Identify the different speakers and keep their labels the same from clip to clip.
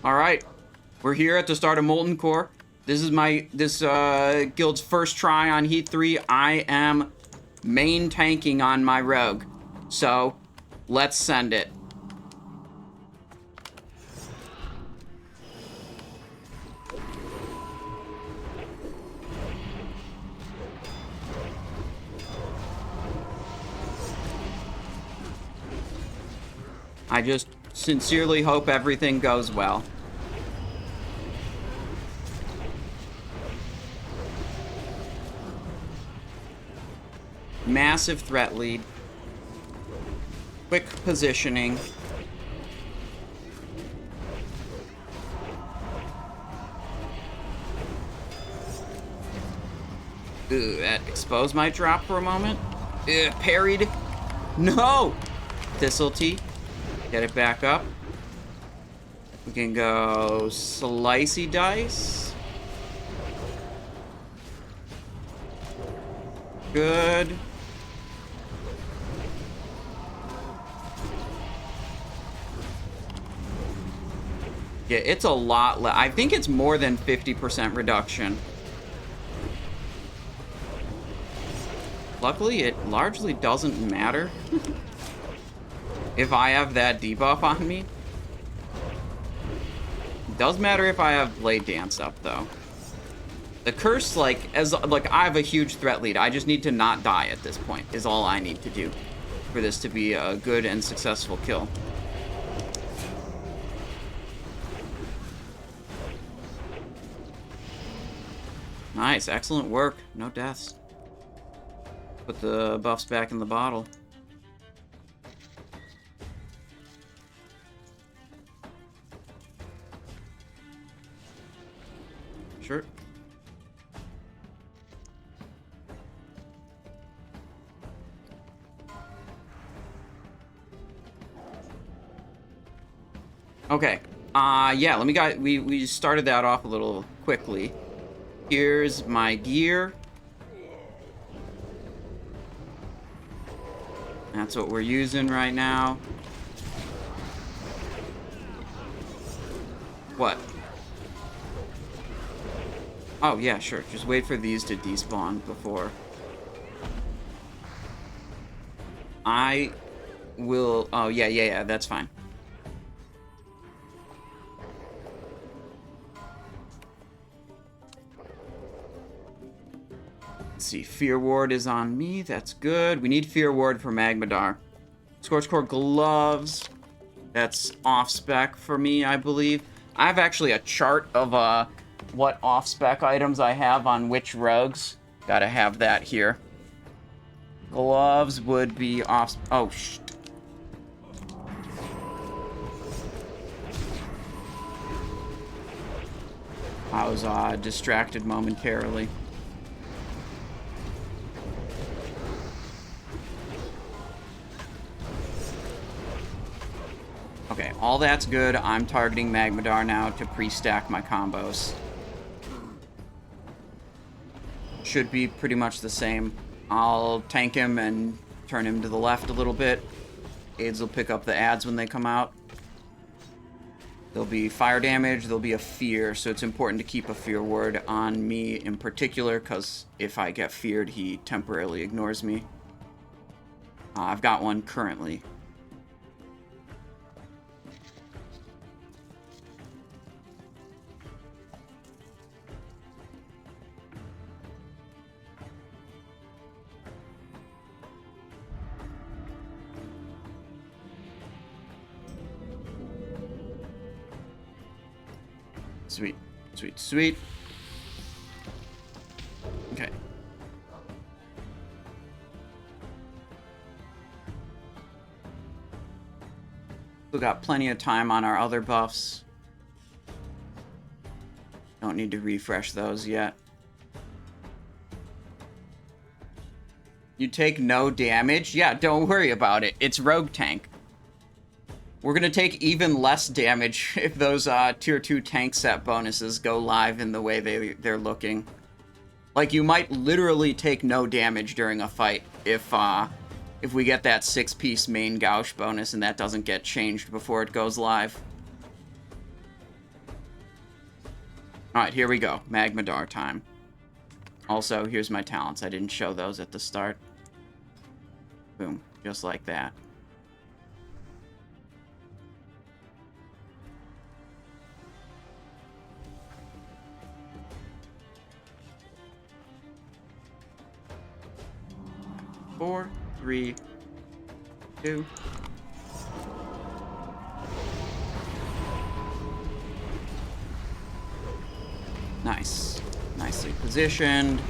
Speaker 1: All right, we're here at the start of Molten Core. This is this guild's first try on Heat 3. I am main tanking on my rogue, so let's send it. I just sincerely hope everything goes well. Massive threat lead. Quick positioning. Ooh, that exposed my drop for a moment. Parried. No! Thistletea. Get it back up. We can go slicey dice. Good. Yeah, it's a lot less. I think it's more than 50% reduction. Luckily, it largely doesn't matter if I have that debuff on me. It does matter if I have Blade Dance up, though. The curse, I have a huge threat lead. I just need to not die at this point, is all I need to do for this to be a good and successful kill. Nice, excellent work. No deaths. Put the buffs back in the bottle. Sure. Okay. Yeah, we started that off a little quickly. Here's my gear. That's what we're using right now. What? Oh, yeah, sure. Just wait for these to despawn before. I will... Oh, yeah, that's fine. Let's see, Fear Ward is on me. That's good. We need Fear Ward for Magmadar. Scorchcore Gloves. That's off-spec for me, I believe. I have actually a chart of what off-spec items I have on which rogues. Gotta have that here. Gloves would be off... Oh, shit. I was distracted momentarily. Okay, all that's good. I'm targeting Magmadar now to pre-stack my combos. Should be pretty much the same. I'll tank him and turn him to the left a little bit. Aids will pick up the adds when they come out. There'll be fire damage, there'll be a fear, so it's important to keep a fear word on me in particular, because if I get feared, he temporarily ignores me. I've got one currently. Sweet, sweet, sweet. Okay. Still got plenty of time on our other buffs. Don't need to refresh those yet. You take no damage? Yeah, don't worry about it. It's rogue tank. We're going to take even less damage if those tier 2 tank set bonuses go live in the way they're looking. Like, you might literally take no damage during a fight if we get that 6-piece main gouge bonus and that doesn't get changed before it goes live. Alright, here we go. Magmadar time. Also, here's my talents. I didn't show those at the start. Boom. Just like that. Four, three, two. Nice. Nicely positioned.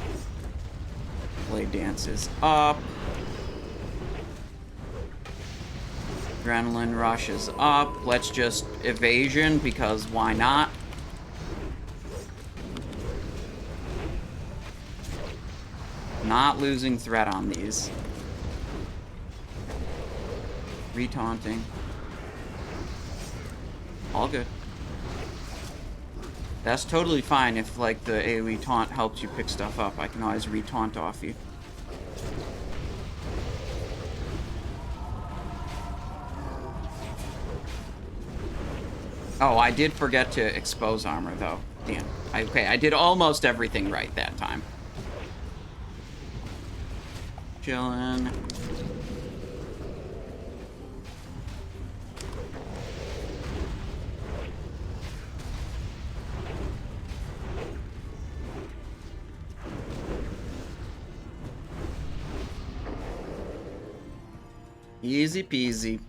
Speaker 1: Blade Dance is up. Adrenaline Rush is up. Let's just evasion, because why not? Not losing threat on these. Retaunting. All good. That's totally fine if, like, the AoE taunt helps you pick stuff up. I can always retaunt off you. Oh, I did forget to expose armor, though. Damn. Okay, I did almost everything right that time. Chillin'. Easy peasy.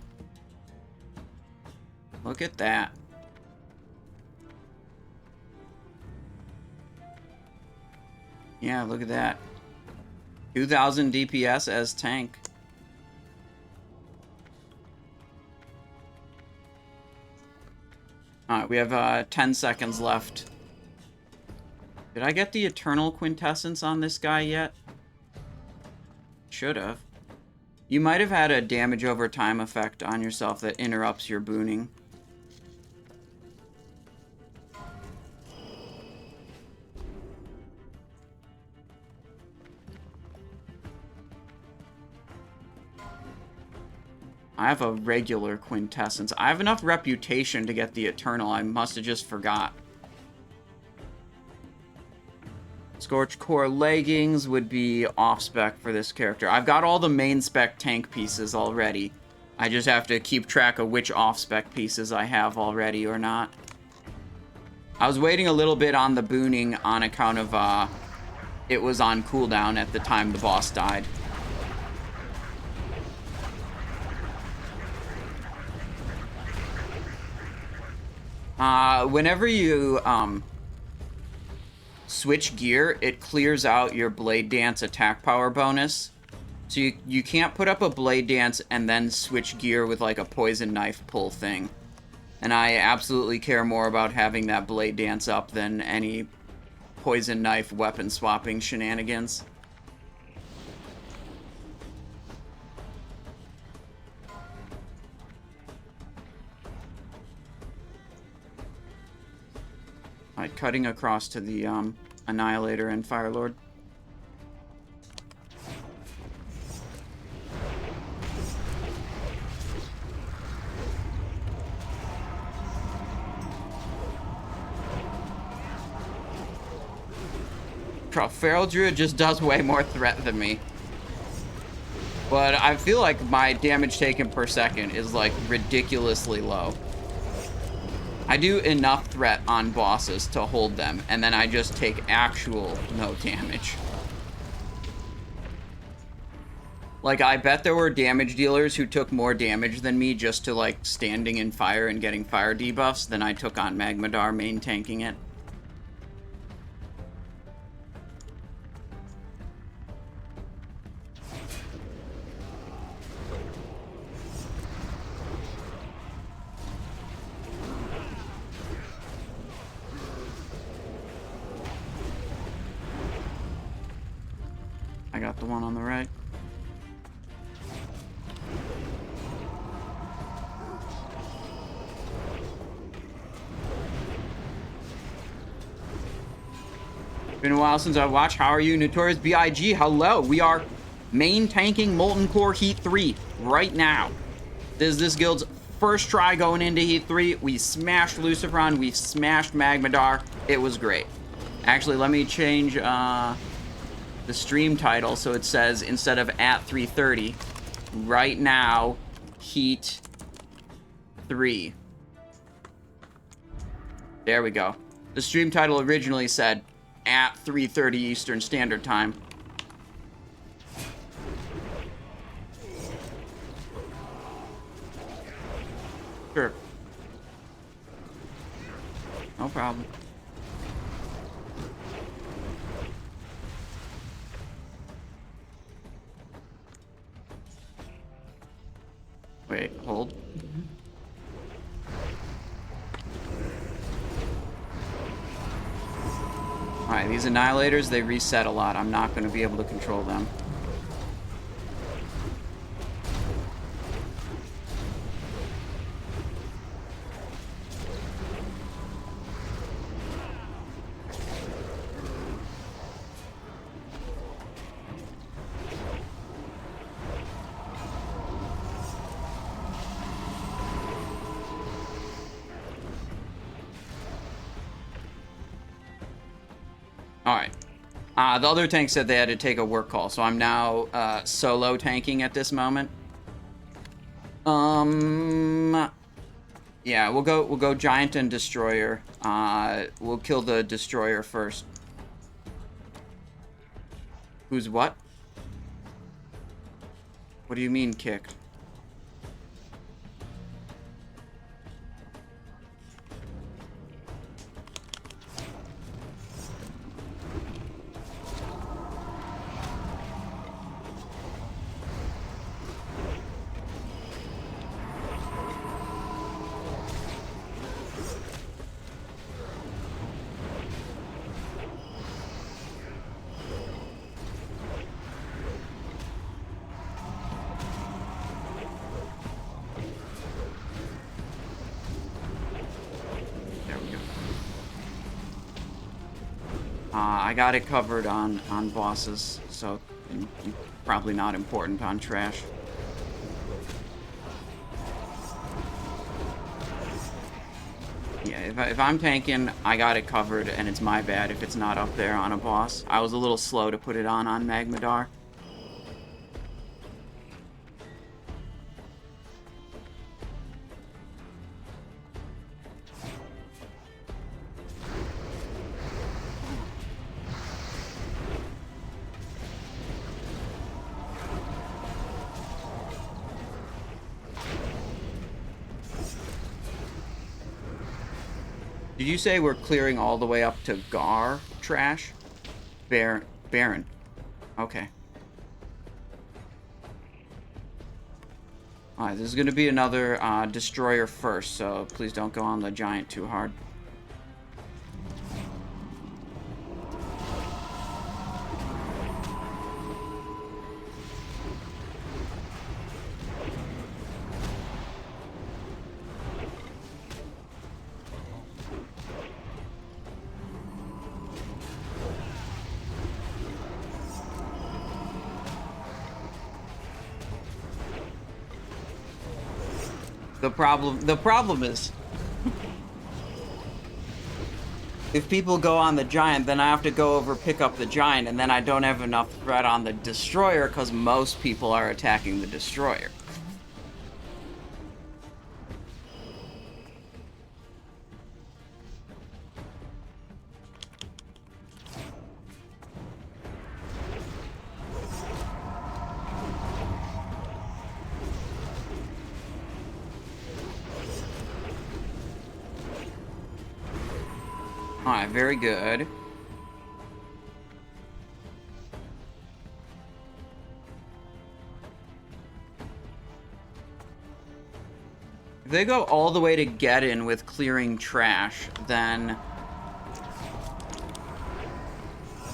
Speaker 1: Look at that. Yeah, look at that. 2000 DPS as tank. Alright, we have 10 seconds left. Did I get the Eternal Quintessence on this guy yet? Should have. You might have had a damage over time effect on yourself that interrupts your booning. I have a regular Quintessence. I have enough reputation to get the Eternal. I must have just forgot. Scorch Core Leggings would be off-spec for this character. I've got all the main-spec tank pieces already. I just have to keep track of which off-spec pieces I have already or not. I was waiting a little bit on the booning on account of, it was on cooldown at the time the boss died. Whenever you, switch gear, it clears out your Blade Dance attack power bonus. So you can't put up a Blade Dance and then switch gear with, like, a Poison Knife pull thing. And I absolutely care more about having that Blade Dance up than any Poison Knife weapon swapping shenanigans. Alright, cutting across to the, Annihilator and Firelord. Bro, Feral Druid just does way more threat than me. But I feel like my damage taken per second is, like, ridiculously low. I do enough threat on bosses to hold them, and then I just take actual no damage. Like, I bet there were damage dealers who took more damage than me just to, like, standing in fire and getting fire debuffs than I took on Magmadar main tanking it. I got the one on the right. Been a while since I watched. How are you, Notorious B.I.G.? Hello. We are main tanking Molten Core Heat 3 right now. This is this guild's first try going into Heat 3. We smashed Luciferon. We've smashed Magmadar. It was great. Actually, let me change the stream title so it says, instead of at 3:30, right now, heat 3. There we go. The stream title originally said at 3:30 Eastern Standard Time. Sure. No problem. Wait, hold. Alright, these Annihilators, they reset a lot. I'm not going to be able to control them. Alright. The other tank said they had to take a work call, so I'm now solo tanking at this moment. Yeah, we'll go Giant and Destroyer. We'll kill the Destroyer first. Who's what? What do you mean kicked? I got it covered on bosses, so probably not important on trash. Yeah, if I'm tanking, I got it covered, and it's my bad if it's not up there on a boss. I was a little slow to put it on Magmadar. Did you say we're clearing all the way up to Garr trash? Baron. Okay. Alright, this is going to be another Destroyer first, so please don't go on the Giant too hard. The problem is, if people go on the Giant, then I have to go over pick up the Giant, and then I don't have enough threat on the Destroyer because most people are attacking the Destroyer. Alright, very good. If they go all the way to Geddon with clearing trash, then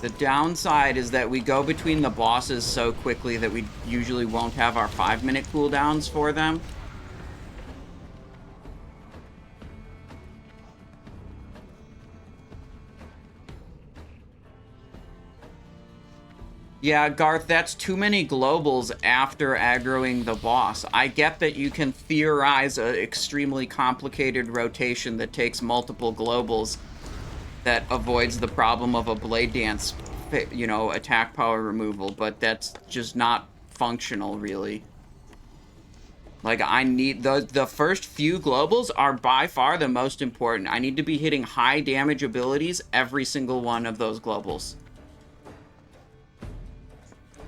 Speaker 1: the downside is that we go between the bosses so quickly that we usually won't have our 5-minute cooldowns for them. Yeah, Garth, that's too many globals after aggroing the boss. I get that you can theorize an extremely complicated rotation that takes multiple globals, that avoids the problem of a Blade Dance, you know, attack power removal, but that's just not functional, really. Like, I need... The first few globals are by far the most important. I need to be hitting high damage abilities every single one of those globals.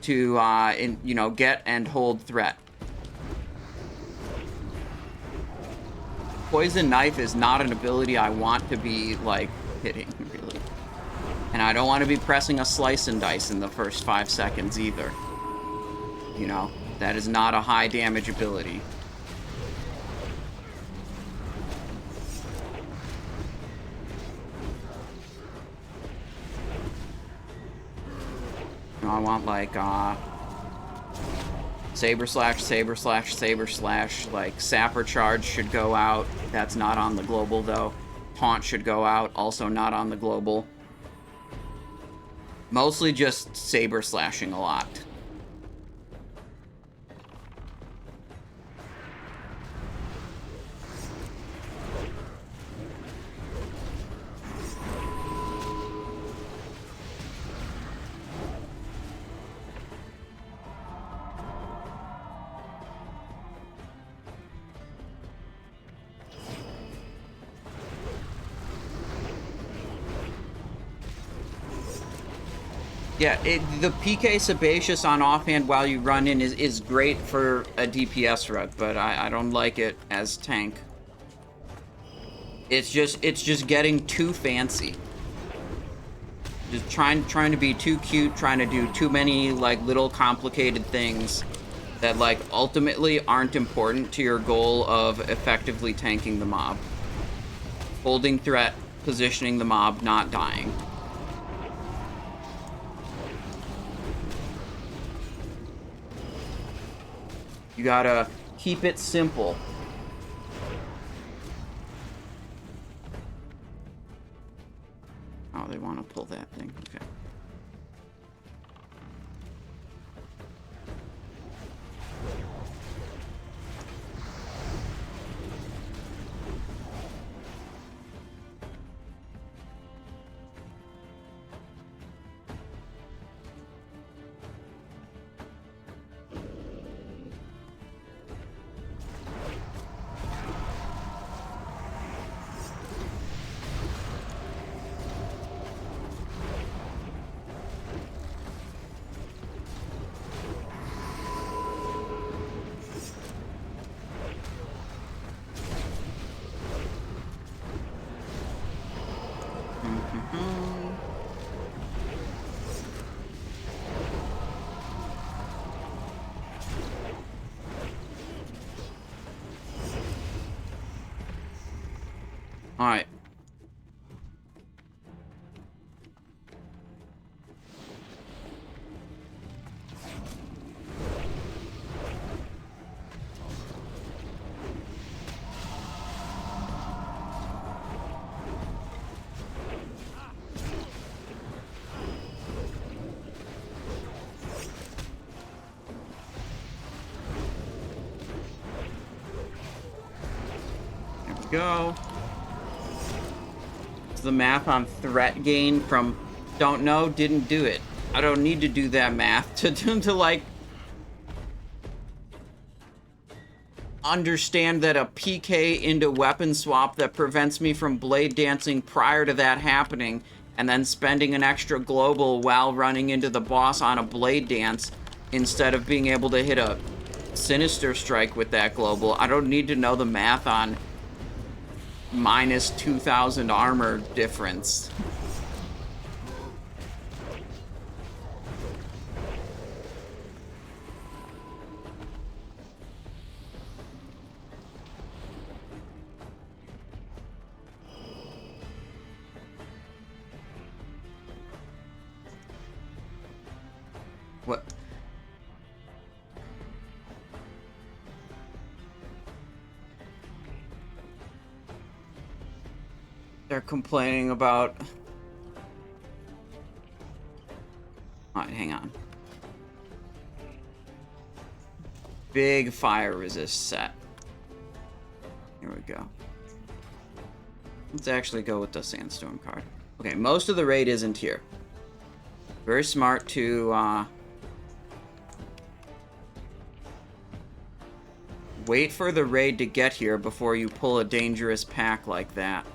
Speaker 1: To, you know, get and hold threat. Poison Knife is not an ability I want to be, like, hitting, really. And I don't want to be pressing a Slice and Dice in the first 5 seconds, either. You know, that is not a high damage ability. You know, I want, like, Saber Slash, Saber Slash, Saber Slash. Like, Sapper Charge should go out. That's not on the global, though. Taunt should go out. Also not on the global. Mostly just Saber Slashing a lot. Yeah, the PK Sebaceous on offhand while you run in is great for a DPS rug, but I don't like it as tank. It's just getting too fancy. Just trying to be too cute, trying to do too many, like, little complicated things that, like, ultimately aren't important to your goal of effectively tanking the mob. Holding threat, positioning the mob, not dying. You gotta keep it simple. Oh, they want to pull that thing. Okay. All right. There we go. The math on threat gain from don't know, didn't do it. I don't need to do that math to like understand that a PK into weapon swap that prevents me from blade dancing prior to that happening and then spending an extra global while running into the boss on a blade dance instead of being able to hit a sinister strike with that global. I don't need to know the math on minus 2,000 armor difference. What? They're complaining about... Alright, hang on. Big fire resist set. Here we go. Let's actually go with the Sandstorm card. Okay, most of the raid isn't here. Very smart to wait for the raid to get here before you pull a dangerous pack like that.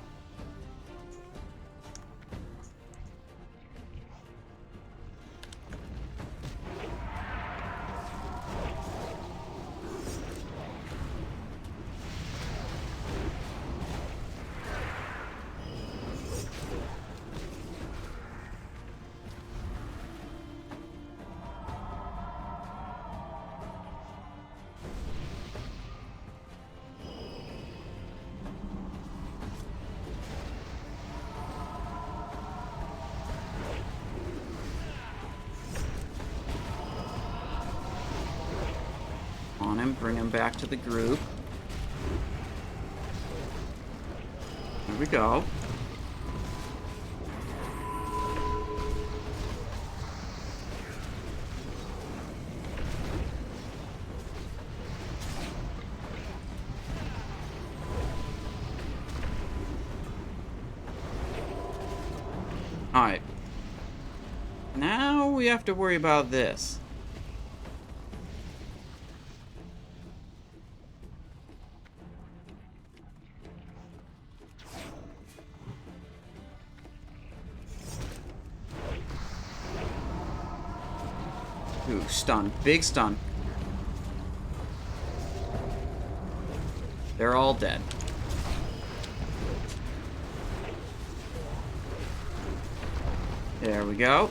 Speaker 1: On him, bring him back to the group. There we go. Alright. Now we have to worry about this. Ooh, stun. Big stun. They're all dead. There we go.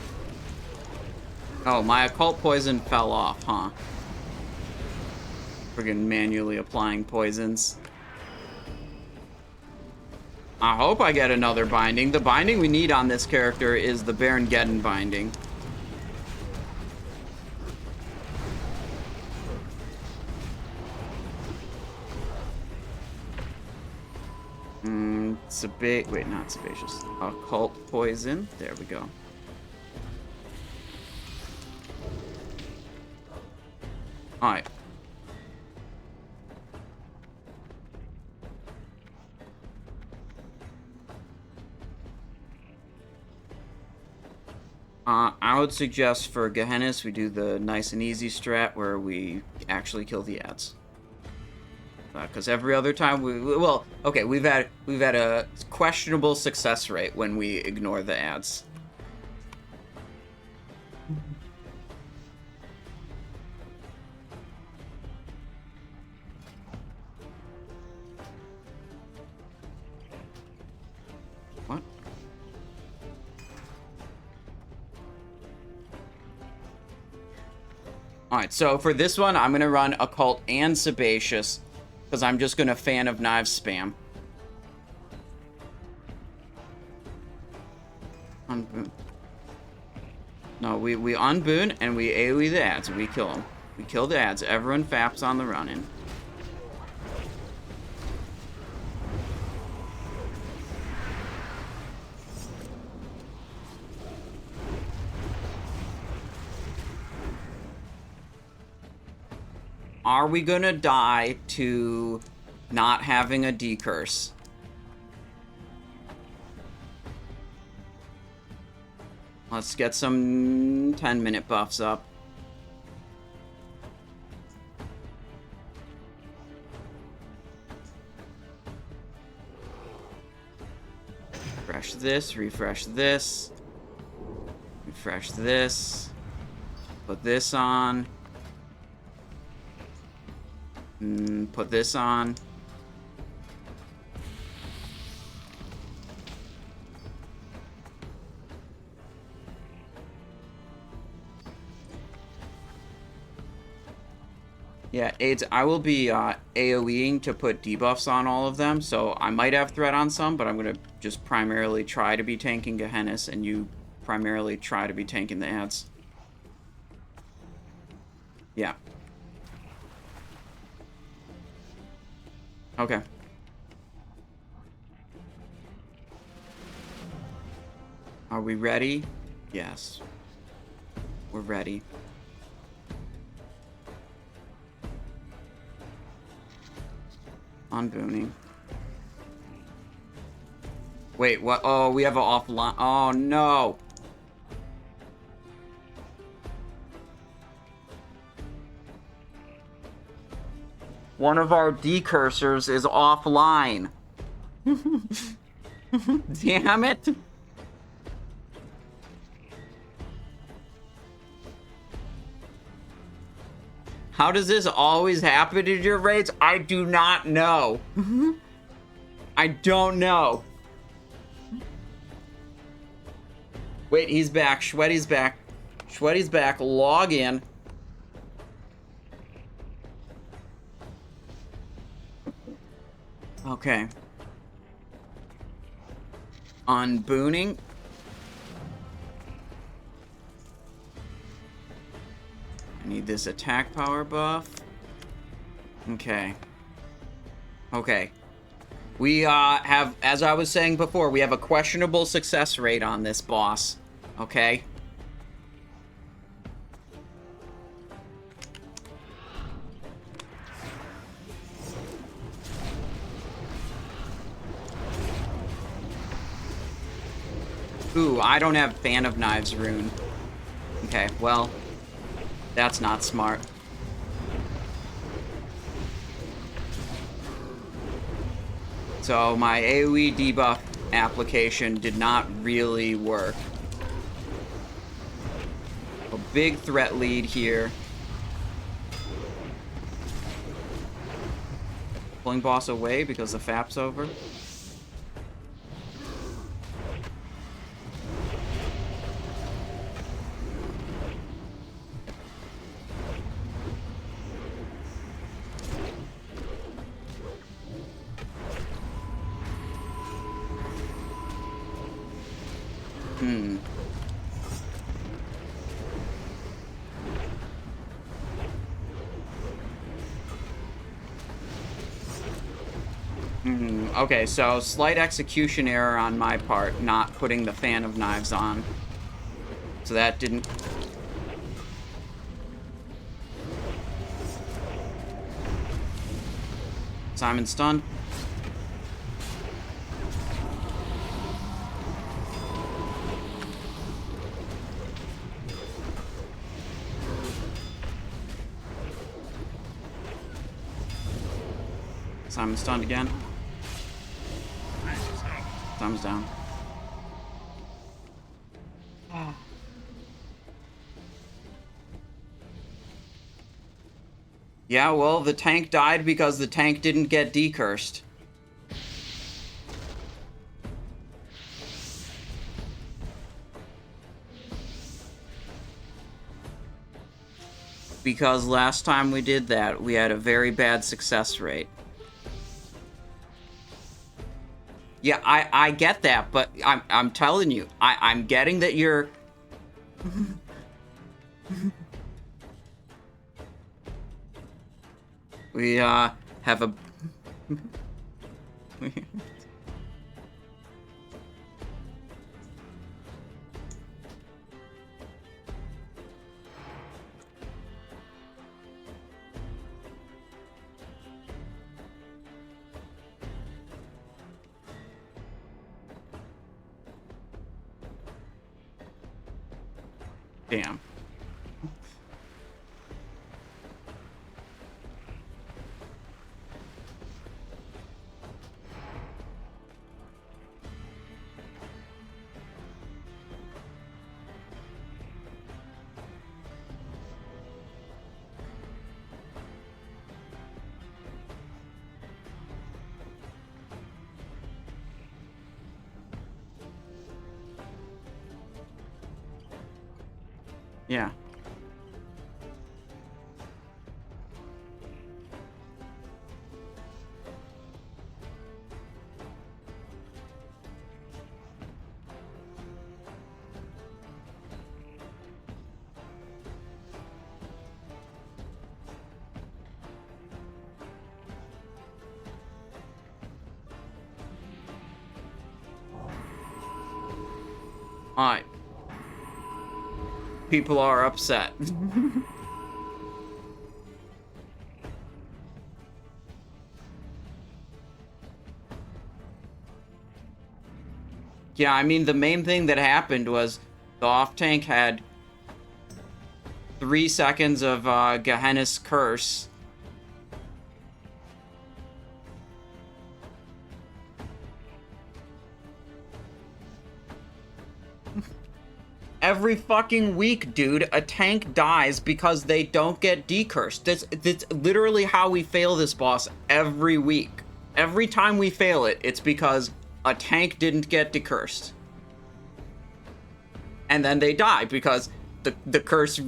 Speaker 1: Oh, my occult poison fell off, huh? Friggin' manually applying poisons. I hope I get another binding. The binding we need on this character is the Baron Geddon binding. Wait, not sebaceous. Occult poison. There we go. Alright. I would suggest for Gehennas we do the nice and easy strat where we actually kill the ads. Because every other time we've had a questionable success rate when we ignore the ads. What? Alright, so for this one, I'm going to run Occult and Sebaceous, because I'm just going to Fan of Knives spam. Unboon. No, we unboon and we AoE the ads. We kill them. We kill the ads. Everyone faps on the run-in. Are we gonna die to not having a decurse? Let's get some 10-minute buffs up. Refresh this, refresh this. Refresh this. Put this on. Put this on. Yeah, AIDS, I will be AoEing to put debuffs on all of them, so I might have threat on some, but I'm going to just primarily try to be tanking Gehennas, and you primarily try to be tanking the ads. Yeah. Okay. Are we ready? Yes. We're ready. Unbooning. Wait, what? Oh, we have an offline. Oh, no. One of our decursors is offline. Damn it. How does this always happen in your raids? I do not know. I don't know. Wait, he's back. Shwetty's back. Shwetty's back. Log in. Okay. Unbooning. I need this attack power buff. Okay. Okay. We have, as I was saying before, we have a questionable success rate on this boss. Okay? Ooh, I don't have Fan of Knives rune. Okay, well, that's not smart. So my AoE debuff application did not really work. A big threat lead here. Pulling boss away because the FAP's over. Okay, so slight execution error on my part, not putting the Fan of Knives on. So that didn't... Simon stunned. Simon stunned again. Thumbs down. Yeah, well, the tank died because the tank didn't get decursed. Because last time we did that, we had a very bad success rate. Yeah, I get that, but I'm telling you, I'm getting that you're... We, have a... Damn. Yeah. Alright. People are upset. Yeah, I mean, the main thing that happened was the off-tank had 3 seconds of Gehennas curse. Every fucking week, dude, a tank dies because they don't get decursed. That's literally how we fail this boss every week. Every time we fail it, it's because a tank didn't get decursed. And then they die because the curse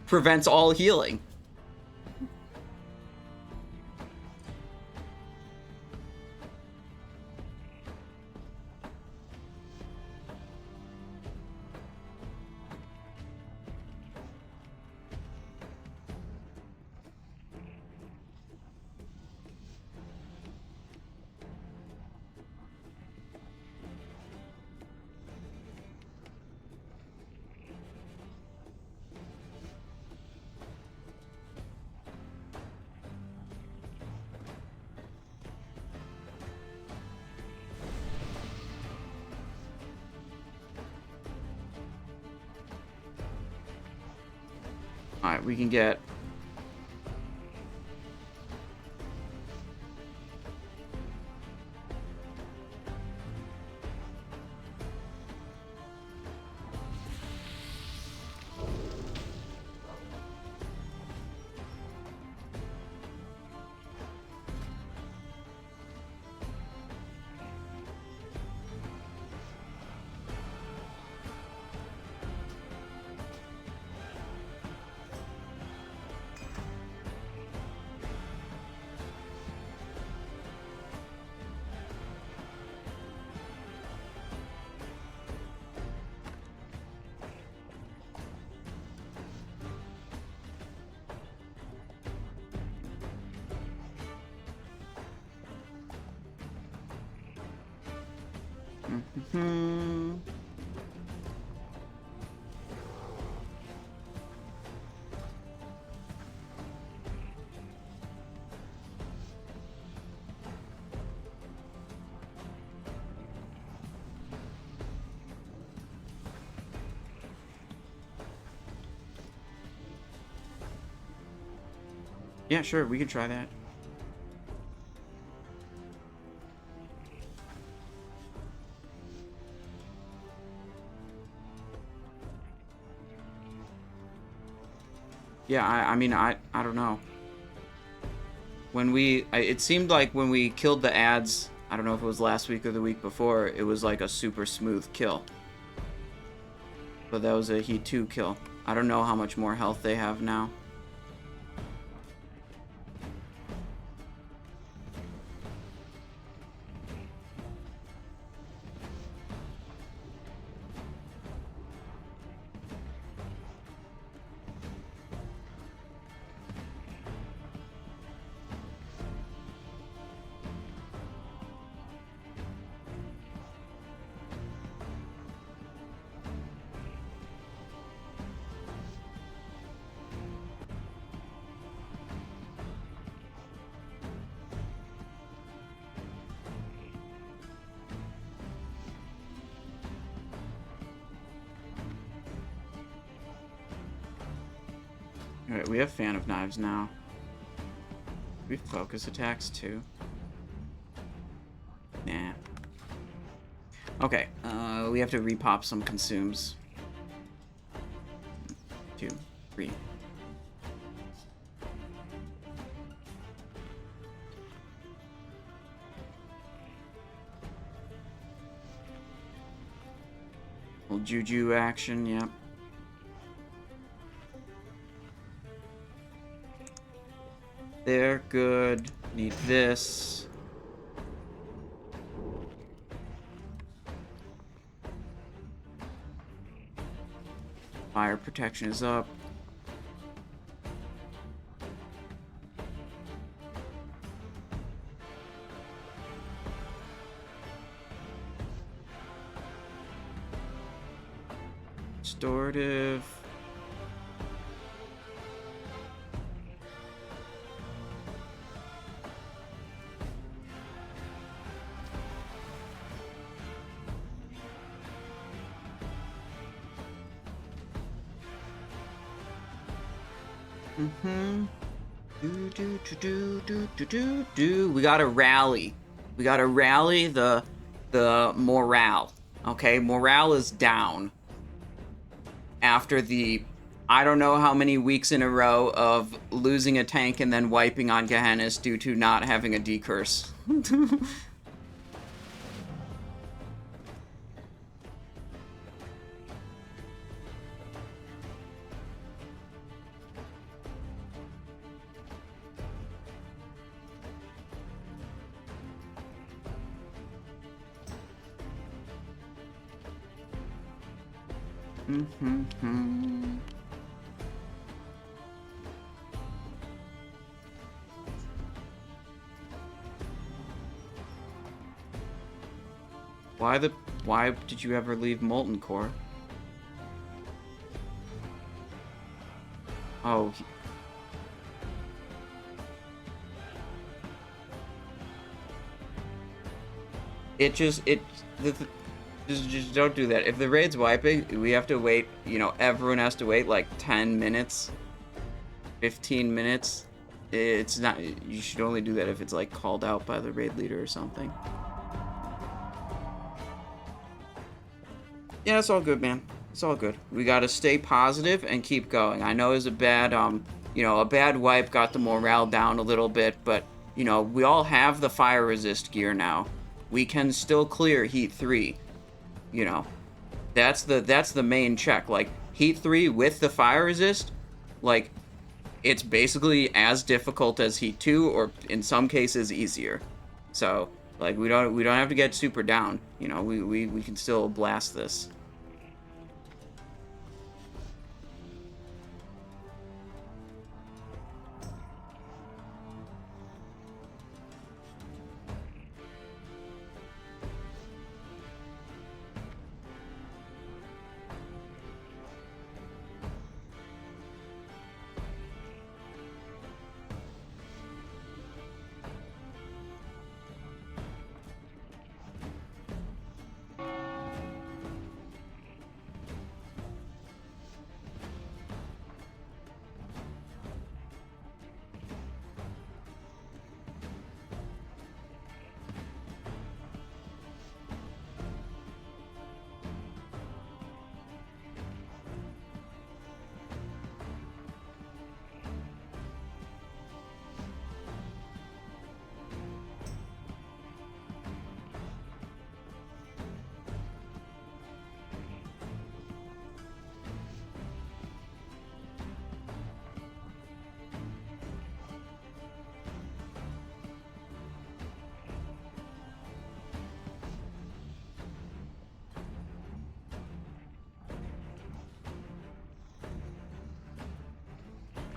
Speaker 1: prevents all healing. Alright, we can get... Yeah, sure, we can try that. Yeah, I mean, I don't know. When it seemed like when we killed the ads, I don't know if it was last week or the week before, it was like a super smooth kill. But that was a Heat 2 kill. I don't know how much more health they have now. Alright, we have Fan of Knives now. We focus attacks too. Nah. Okay, we have to repop some consumes. 2, 3. Little Juju action, yep. They're good. Need this. Fire protection is up. Restorative. Mm-hmm. Do. We gotta rally. We gotta rally the morale. Okay, morale is down after the I don't know how many weeks in a row of losing a tank and then wiping on Gehennas due to not having a decurse. Why did you ever leave Molten Core? Oh. Just don't do that. If the raid's wiping, we have to wait, you know, everyone has to wait like 10 minutes, 15 minutes. It's not, you should only do that if it's like called out by the raid leader or something. Yeah, it's all good, man. It's all good. We gotta stay positive and keep going. I know it was a bad, you know, a bad wipe got the morale down a little bit, but, you know, we all have the fire resist gear now. We can still clear Heat 3. You know, that's the main check. Like, Heat 3 with the fire resist, like, it's basically as difficult as Heat 2, or in some cases easier. So, like, we don't have to get super down. You know, we can still blast this.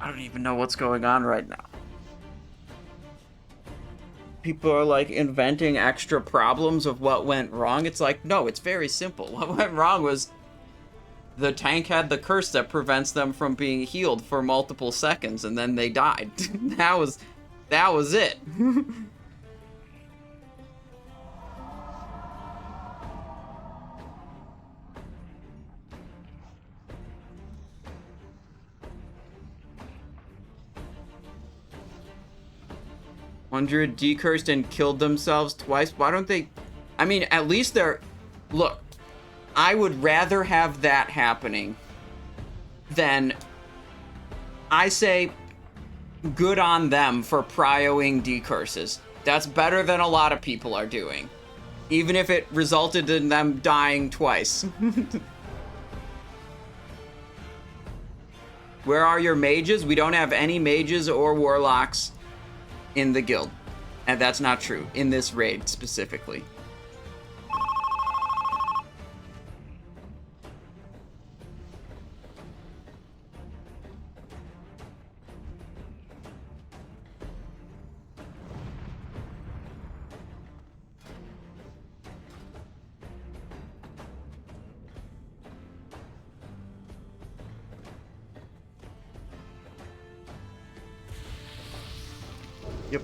Speaker 1: I don't even know what's going on right now. People are like inventing extra problems of what went wrong. It's like, no, it's very simple. What went wrong was the tank had the curse that prevents them from being healed for multiple seconds, and then they died. that was it. 100 decursed and killed themselves twice. Why don't they? I mean, at least they're. Look, I would rather have that happening than. I say, good on them for prioing decurses. That's better than a lot of people are doing, even if it resulted in them dying twice. Where are your mages? We don't have any mages or warlocks in the guild. And that's not true, in this raid specifically. Yep.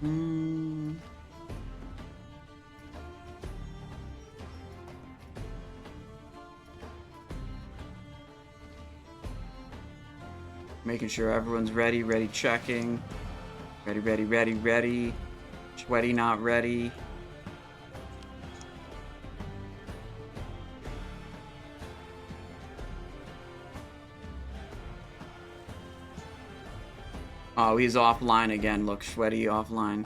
Speaker 1: Mm. Making sure everyone's ready, checking. Ready. Sweaty, not ready. Oh, he's offline again. Look, Sweaty offline.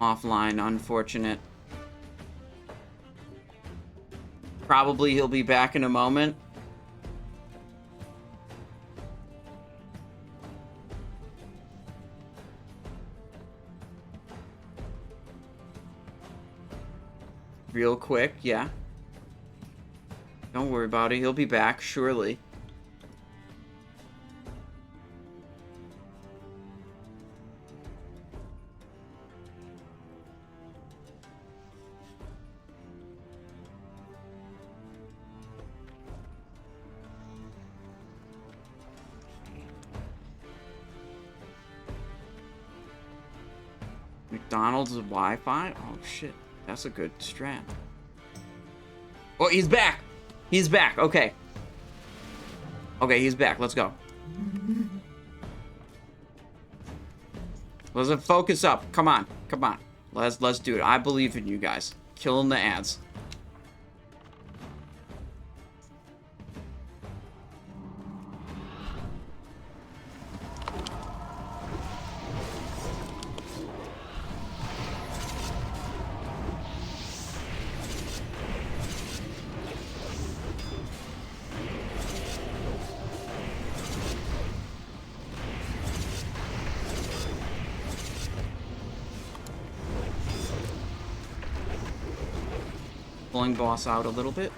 Speaker 1: Offline, unfortunate. Probably he'll be back in a moment. Real quick, yeah. Don't worry about it. He'll be back, surely. McDonald's Wi-Fi? Oh, shit. That's a good strat. Oh, he's back! He's back, okay. Okay, he's back. Let's go. Let's focus up. Come on. Come on. Let's do it. I believe in you guys. Killing the ads. Pulling boss out a little bit.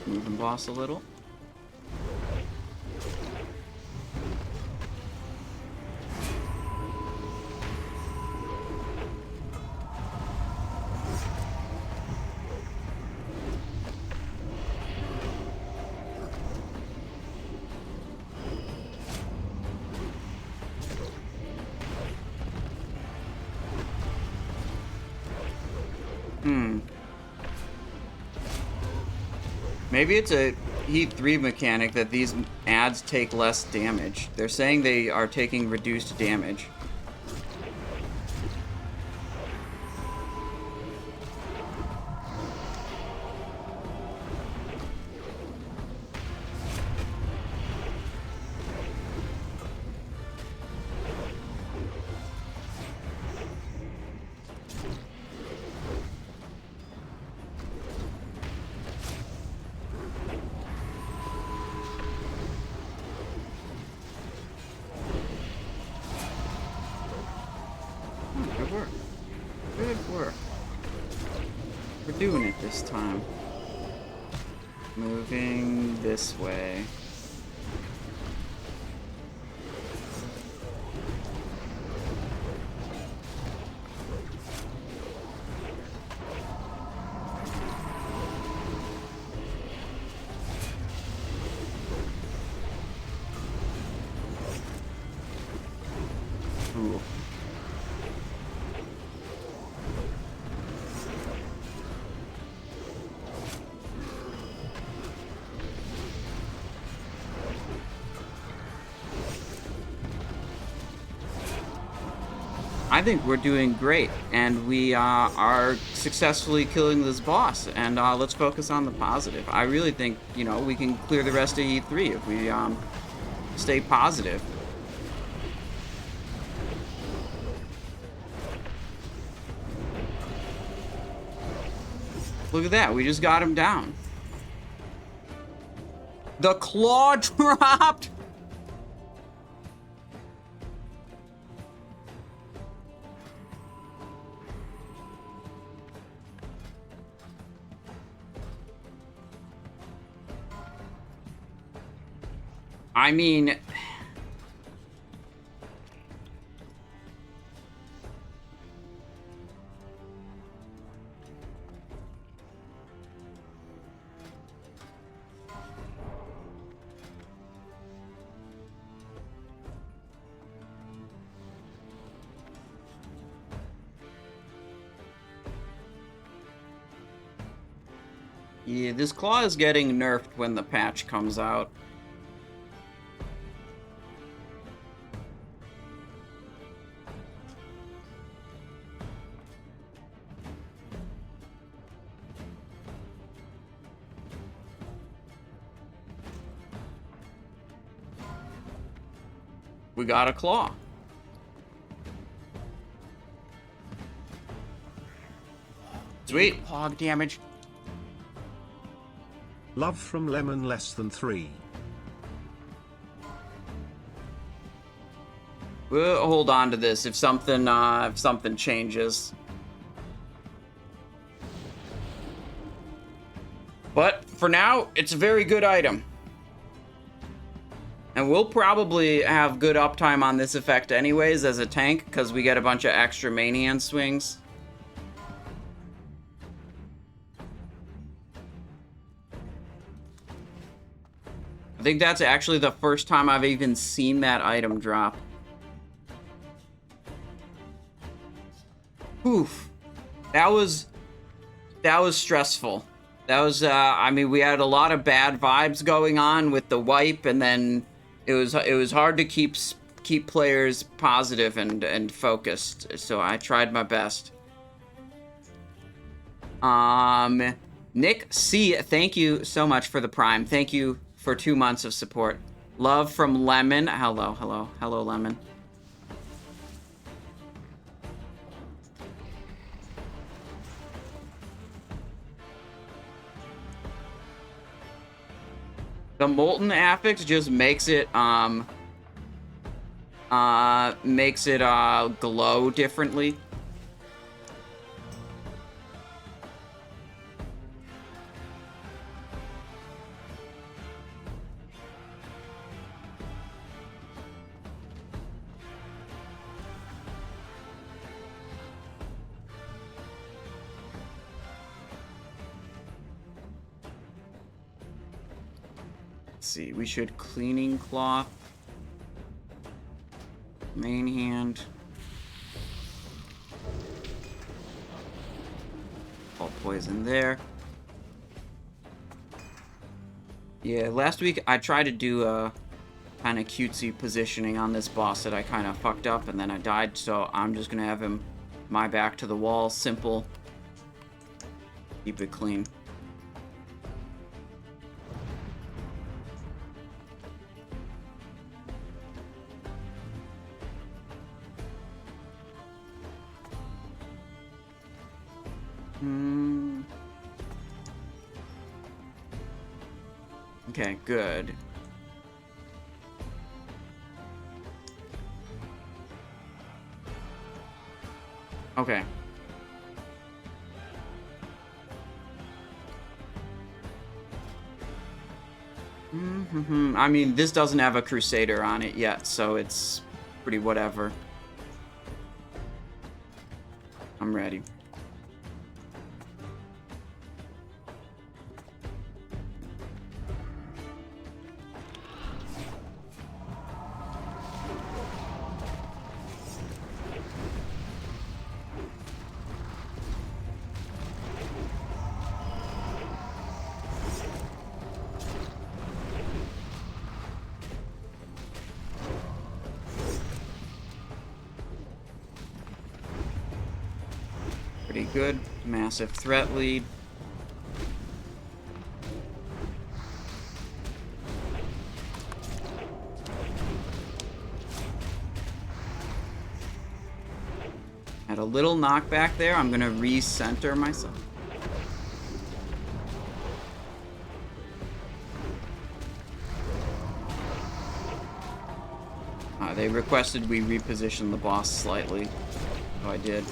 Speaker 1: Moving boss a little. Maybe it's a Heat 3 mechanic that these ads take less damage. They're saying they are taking reduced damage. Good work. We're doing it this time. Moving this way. Ooh. I think we're doing great, and we are successfully killing this boss, and let's focus on the positive. I really think, you know, we can clear the rest of E3 if we stay positive. Look at that, we just got him down. The claw dropped! I mean... Yeah, this claw is getting nerfed when the patch comes out. We got a claw. Sweet. Hog damage.
Speaker 2: Love from Lemon less than 3.
Speaker 1: We'll hold on to this if something changes. But for now, it's a very good item. And we'll probably have good uptime on this effect anyways as a tank, because we get a bunch of extra main hand swings. I think that's actually the first time I've even seen that item drop. Oof. That was stressful. That was, I mean, we had a lot of bad vibes going on with the wipe, and then it was hard to keep players positive and focused. So I tried my best. Nick C, thank you so much for the Prime. Thank you for 2 months of support. Love from Lemon. Hello, Lemon. The Molten affix just makes it glow differently. See, we should cleaning cloth, main hand, all poison there. Yeah, last week I tried to do a kind of cutesy positioning on this boss that I kind of fucked up, and then I died, so I'm just gonna have him my back to the wall, simple, keep it clean. Okay, good. Okay. I mean, this doesn't have a Crusader on it yet, so it's pretty whatever. I'm ready. Pretty good. Massive threat lead. Had a little knockback there. I'm gonna recenter myself. They requested we reposition the boss slightly, so I did.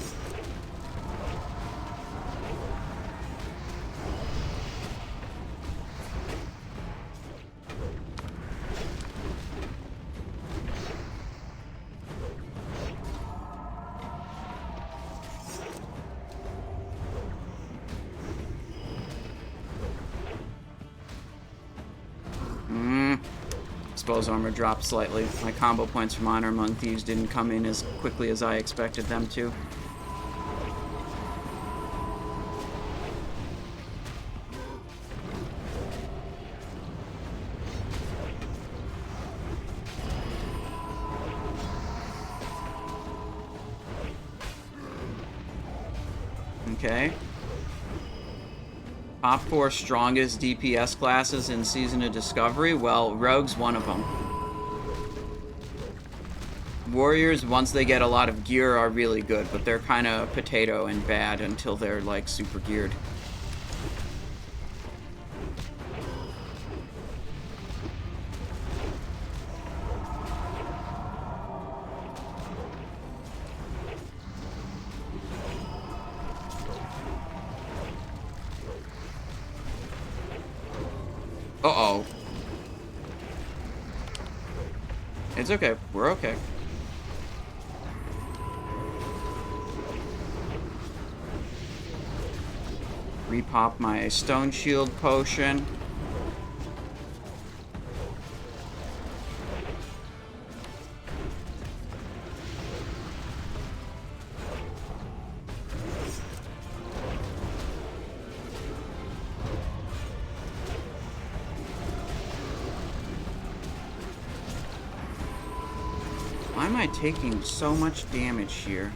Speaker 1: Expose armor dropped slightly. My combo points from Honor Among Thieves didn't come in as quickly as I expected them to. Okay. Top 4 strongest DPS classes in Season of Discovery? Well, Rogue's one of them. Warriors, once they get a lot of gear, are really good, but they're kind of potato and bad until they're, like, super geared. Uh-oh. It's okay. We're okay. Repop my Stone Shield potion. Why am I taking so much damage here?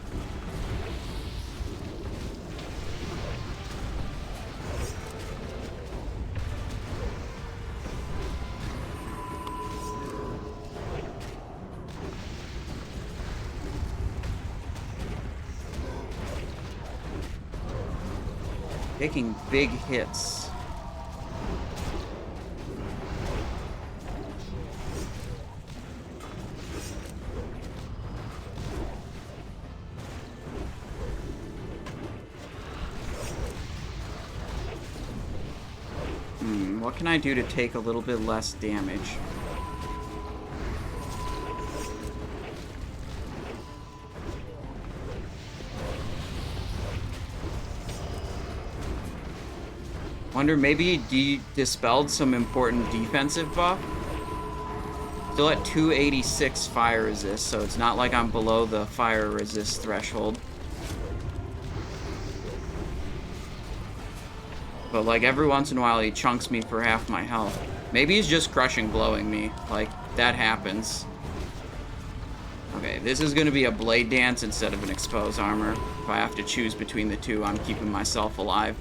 Speaker 1: Taking big hits. What can I do to take a little bit less damage? Wonder, maybe he dispelled some important defensive buff? Still at 286 fire resist, so it's not like I'm below the fire resist threshold. But, like, every once in a while he chunks me for half my health. Maybe he's just crushing blowing me. Like, that happens. Okay, this is gonna be a blade dance instead of an expose armor. If I have to choose between the two, I'm keeping myself alive.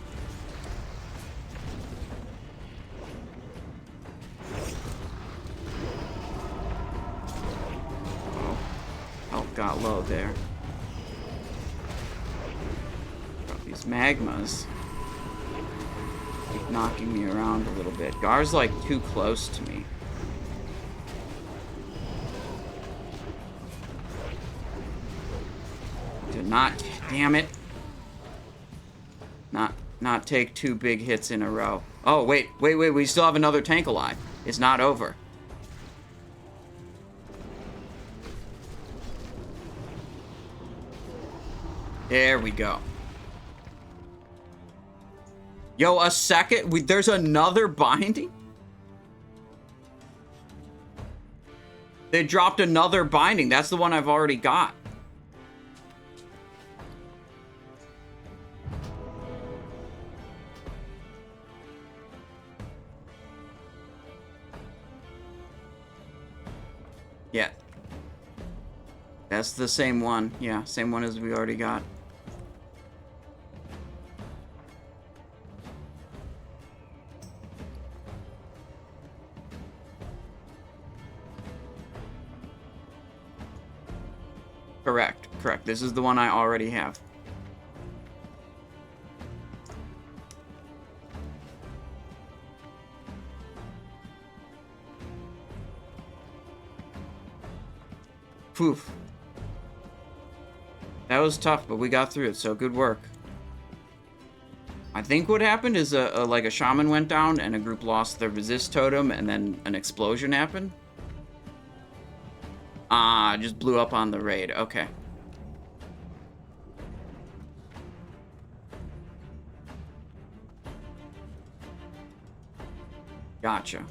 Speaker 1: Oh, health got low there. Got these magmas. Keep knocking me around a little bit. Garr's like too close to me. Did not, damn it. Not take 2 big hits in a row. Oh, wait, we still have another tank alive. It's not over. There we go. Yo, a second? There's another binding? They dropped another binding. That's the one I've already got. Yeah. That's the same one. Yeah, same one as we already got. Correct. This is the one I already have. Poof. That was tough, but we got through it, so good work. I think what happened is like a shaman went down and a group lost their resist totem and then an explosion happened. Ah, just blew up on the raid. Okay. Gotcha.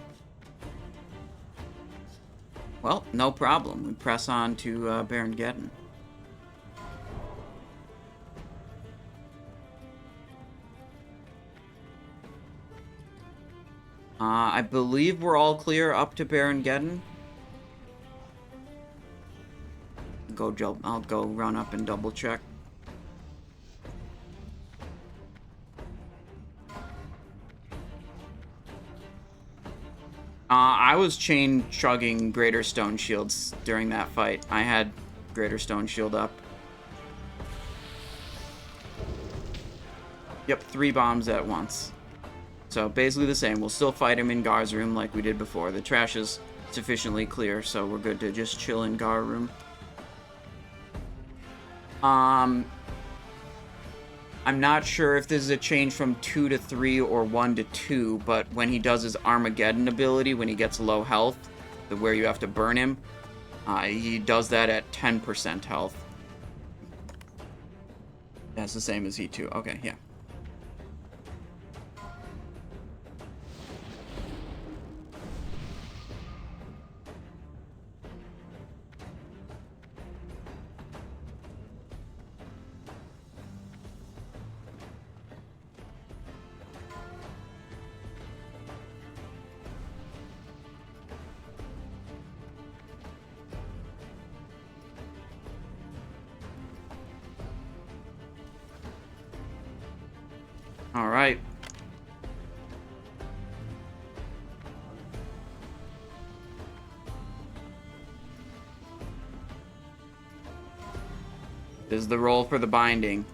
Speaker 1: Well, no problem. We press on to Baron Geddon. I believe we're all clear up to Baron Geddon. I'll go run up and double check. I was chain chugging Greater Stone Shields during that fight. I had Greater Stone Shield up. Yep, 3 bombs at once. So basically the same. We'll still fight him in Garr's room like we did before. The trash is sufficiently clear, so we're good to just chill in Garr room. I'm not sure if this is a change from 2 to 3 or 1 to 2, but when he does his Armageddon ability, when he gets low health, where you have to burn him, he does that at 10% health. That's the same as E2. Okay, yeah. All right. This is the roll for the binding.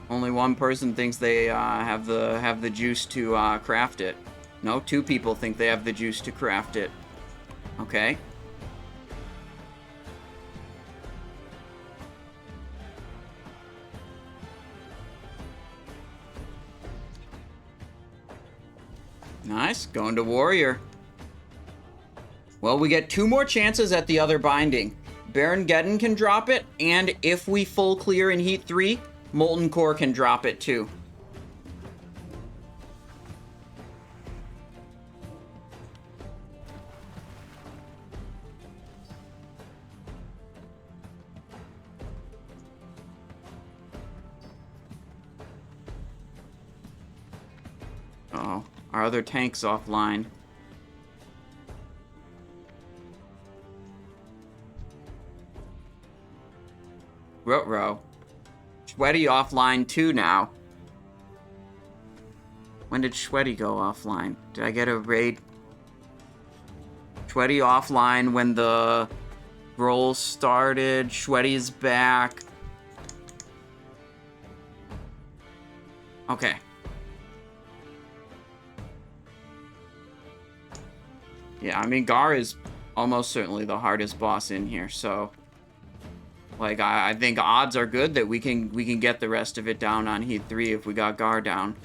Speaker 1: Only one person thinks they have the juice to craft it. No, 2 people think they have the juice to craft it. Okay. Nice, going to Warrior. Well, we get 2 more chances at the other binding. Baron Geddon can drop it, and if we full clear in Heat 3, Molten Core can drop it too. Uh-oh, our other tank's offline. Ruh-roh. Sweaty offline too now. When did Sweaty go offline? Did I get a raid? Sweaty offline when the roll started. Sweaty's back. Okay. Yeah, I mean, Garr is almost certainly the hardest boss in here, so... Like, I think odds are good that we can get the rest of it down on Heat 3 if we got Garr down.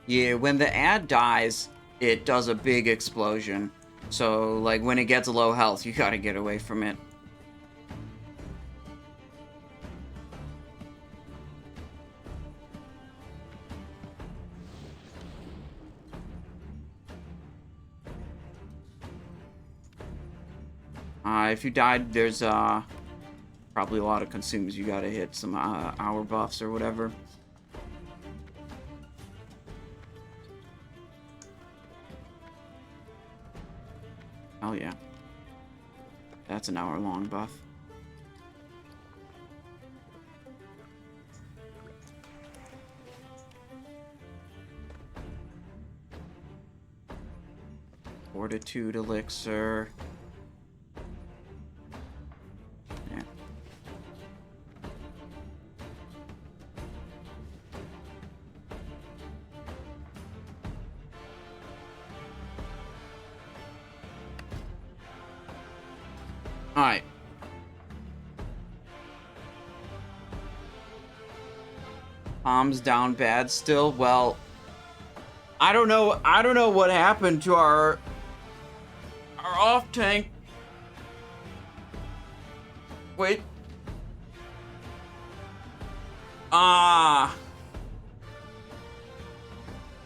Speaker 1: Yeah, when the ad dies, it does a big explosion. So, like, when it gets low health, you gotta get away from it. If you died, there's probably a lot of consumes. You gotta hit some hour buffs or whatever. Oh yeah. That's an hour-long buff. Fortitude elixir. Yeah. All right. Bombs down bad still. Well, I don't know. I don't know what happened to our off tank. Wait. Ah.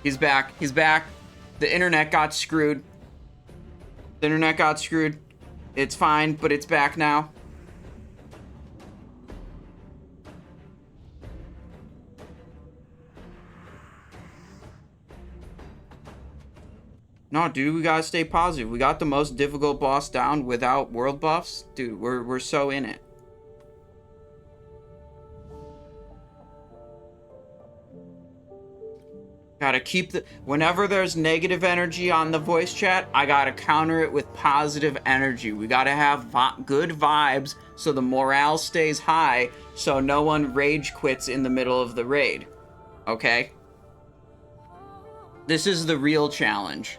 Speaker 1: He's back. He's back. The internet got screwed. The internet got screwed. It's fine, but it's back now. No, dude, we gotta stay positive. We got the most difficult boss down without world buffs. Dude, we're so in it. Gotta keep the... Whenever there's negative energy on the voice chat, I gotta counter it with positive energy. We gotta have good vibes so the morale stays high so no one rage quits in the middle of the raid. Okay? This is the real challenge.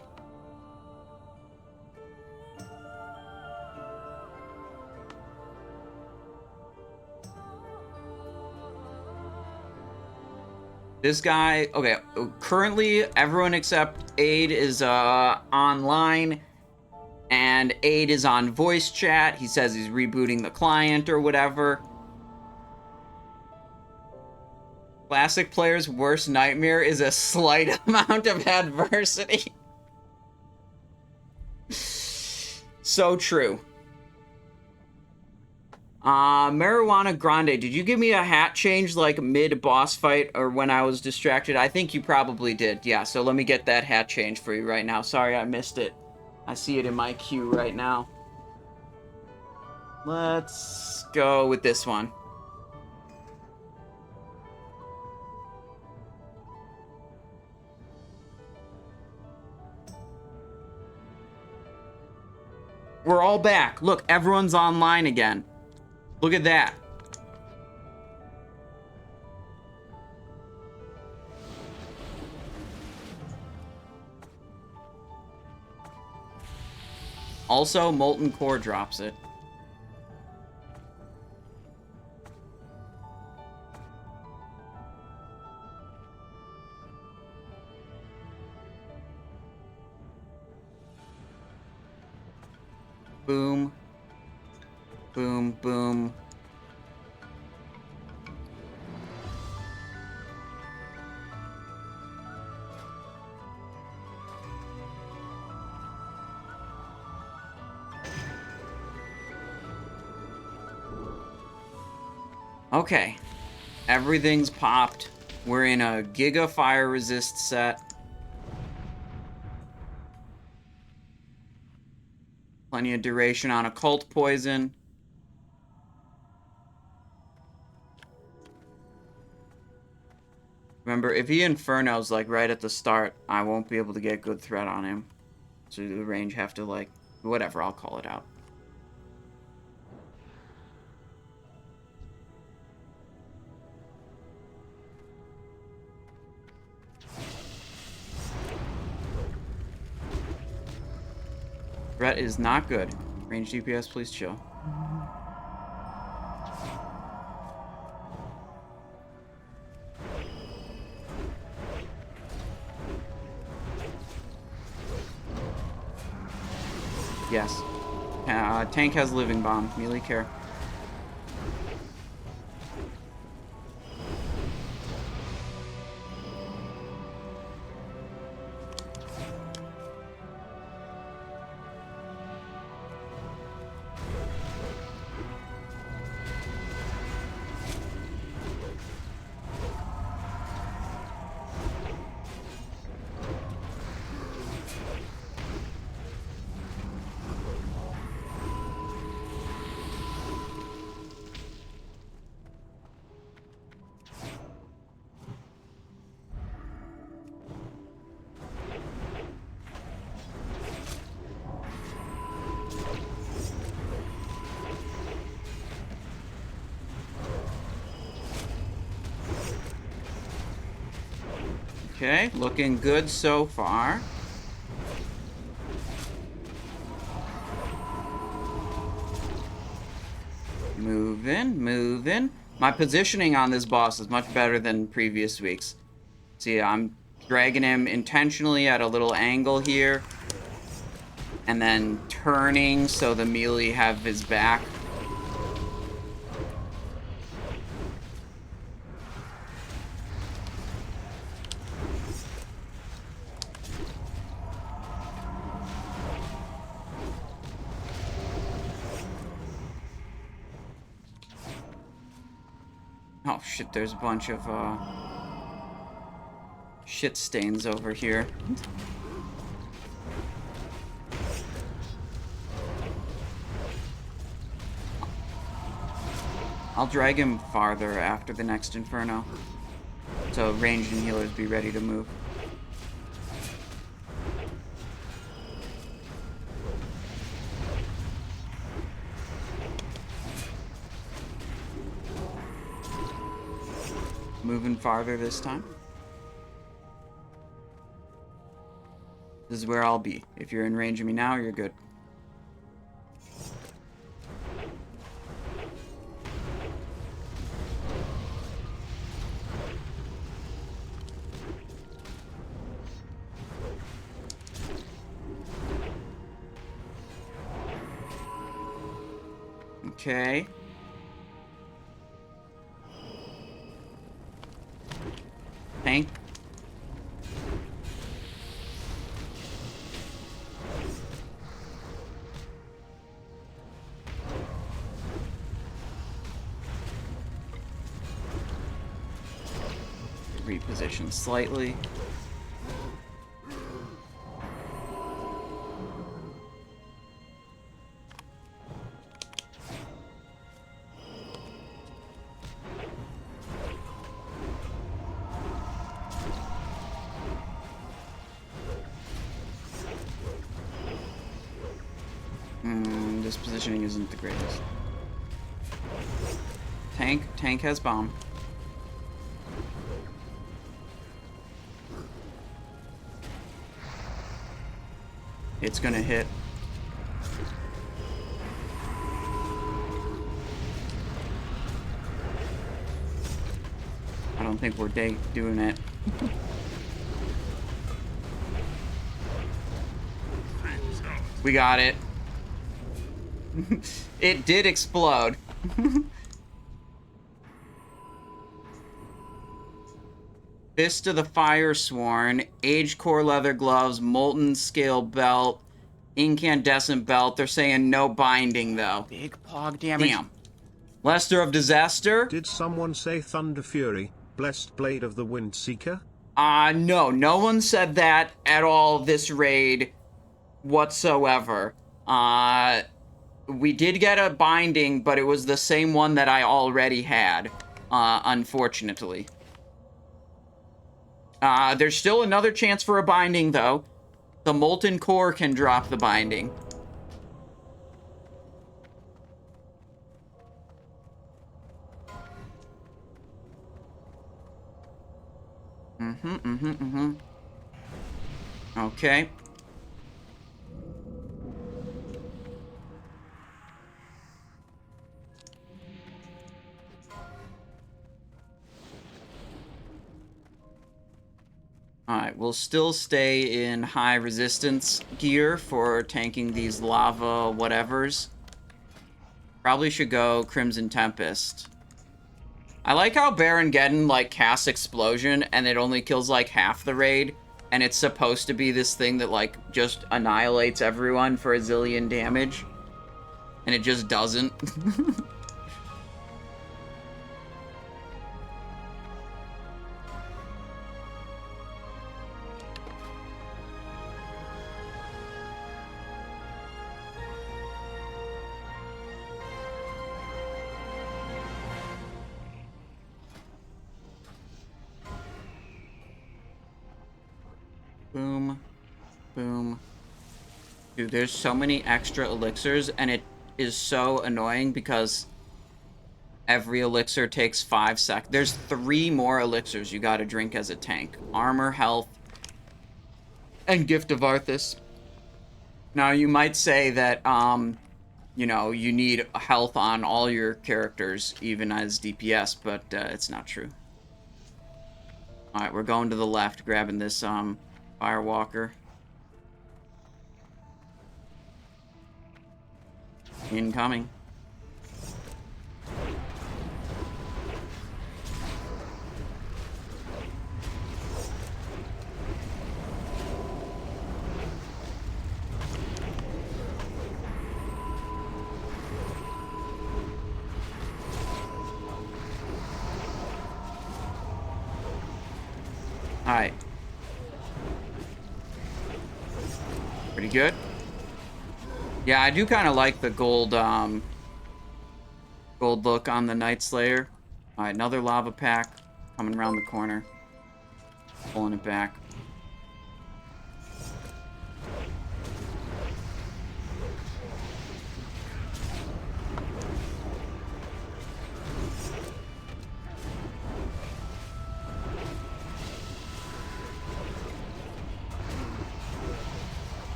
Speaker 1: This guy, okay, currently everyone except Aid is online, and Aid is on voice chat. He says he's rebooting the client or whatever. Classic player's worst nightmare is a slight amount of adversity. So true. Marijuana Grande, did you give me a hat change like mid-boss fight or when I was distracted? I think you probably did. Yeah, so let me get that hat change for you right now. Sorry, I missed it. I see it in my queue right now. Let's go with this one. We're all back. Look, everyone's online again. Look at that. Also, Molten Core drops it. Boom. Boom, boom. Okay. Everything's popped. We're in a Giga Fire Resist set. Plenty of duration on Occult Poison. Remember, if he Inferno's, like, right at the start, I won't be able to get good threat on him. So the range have to, like... Whatever, I'll call it out. Threat is not good. Range DPS, please chill. Yes. Tank has Living Bomb. Melee care. Okay, looking good so far. Moving, moving. My positioning on this boss is much better than previous weeks. See, I'm dragging him intentionally at a little angle here. And then turning so the melee have his back. Oh shit, there's a bunch of shit stains over here. I'll drag him farther after the next Inferno. So ranged and healers be ready to move. Moving farther this time. This is where I'll be. If you're in range of me now, you're good. Okay. Tank. Reposition slightly. This positioning isn't the greatest. Tank has bomb. It's gonna hit. I don't think we're doing it. We got it. It did explode. Fist of the Firesworn, Age Core leather gloves, Molten scale belt, incandescent belt. They're saying no binding though. Big pog damage. Damn. Lester of Disaster.
Speaker 2: Did someone say Thunder Fury, blessed blade of the Windseeker?
Speaker 1: No. No one said that at all this raid whatsoever. We did get a binding, but it was the same one that I already had, unfortunately. There's still another chance for a binding, though. The Molten Core can drop the binding. Okay. Alright, we'll still stay in high resistance gear for tanking these lava whatevers. Probably should go Crimson Tempest. I like how Baron Geddon, like, casts Explosion and it only kills, like, half the raid. And it's supposed to be this thing that, like, just annihilates everyone for a zillion damage. And it just doesn't. Boom. Boom. Dude, there's so many extra elixirs, and it is so annoying because Every elixir takes 5 seconds. There's 3 more elixirs you gotta drink as a tank. Armor, health, and Gift of Arthas. Now, you might say that, you know, you need health on all your characters, even as DPS, but it's not true. Alright, we're going to the left, grabbing this, Firewalker. Incoming. Alright. Pretty good. Yeah, I do kind of like the gold look on the Night Slayer. Alright, another lava pack coming around the corner. Pulling it back.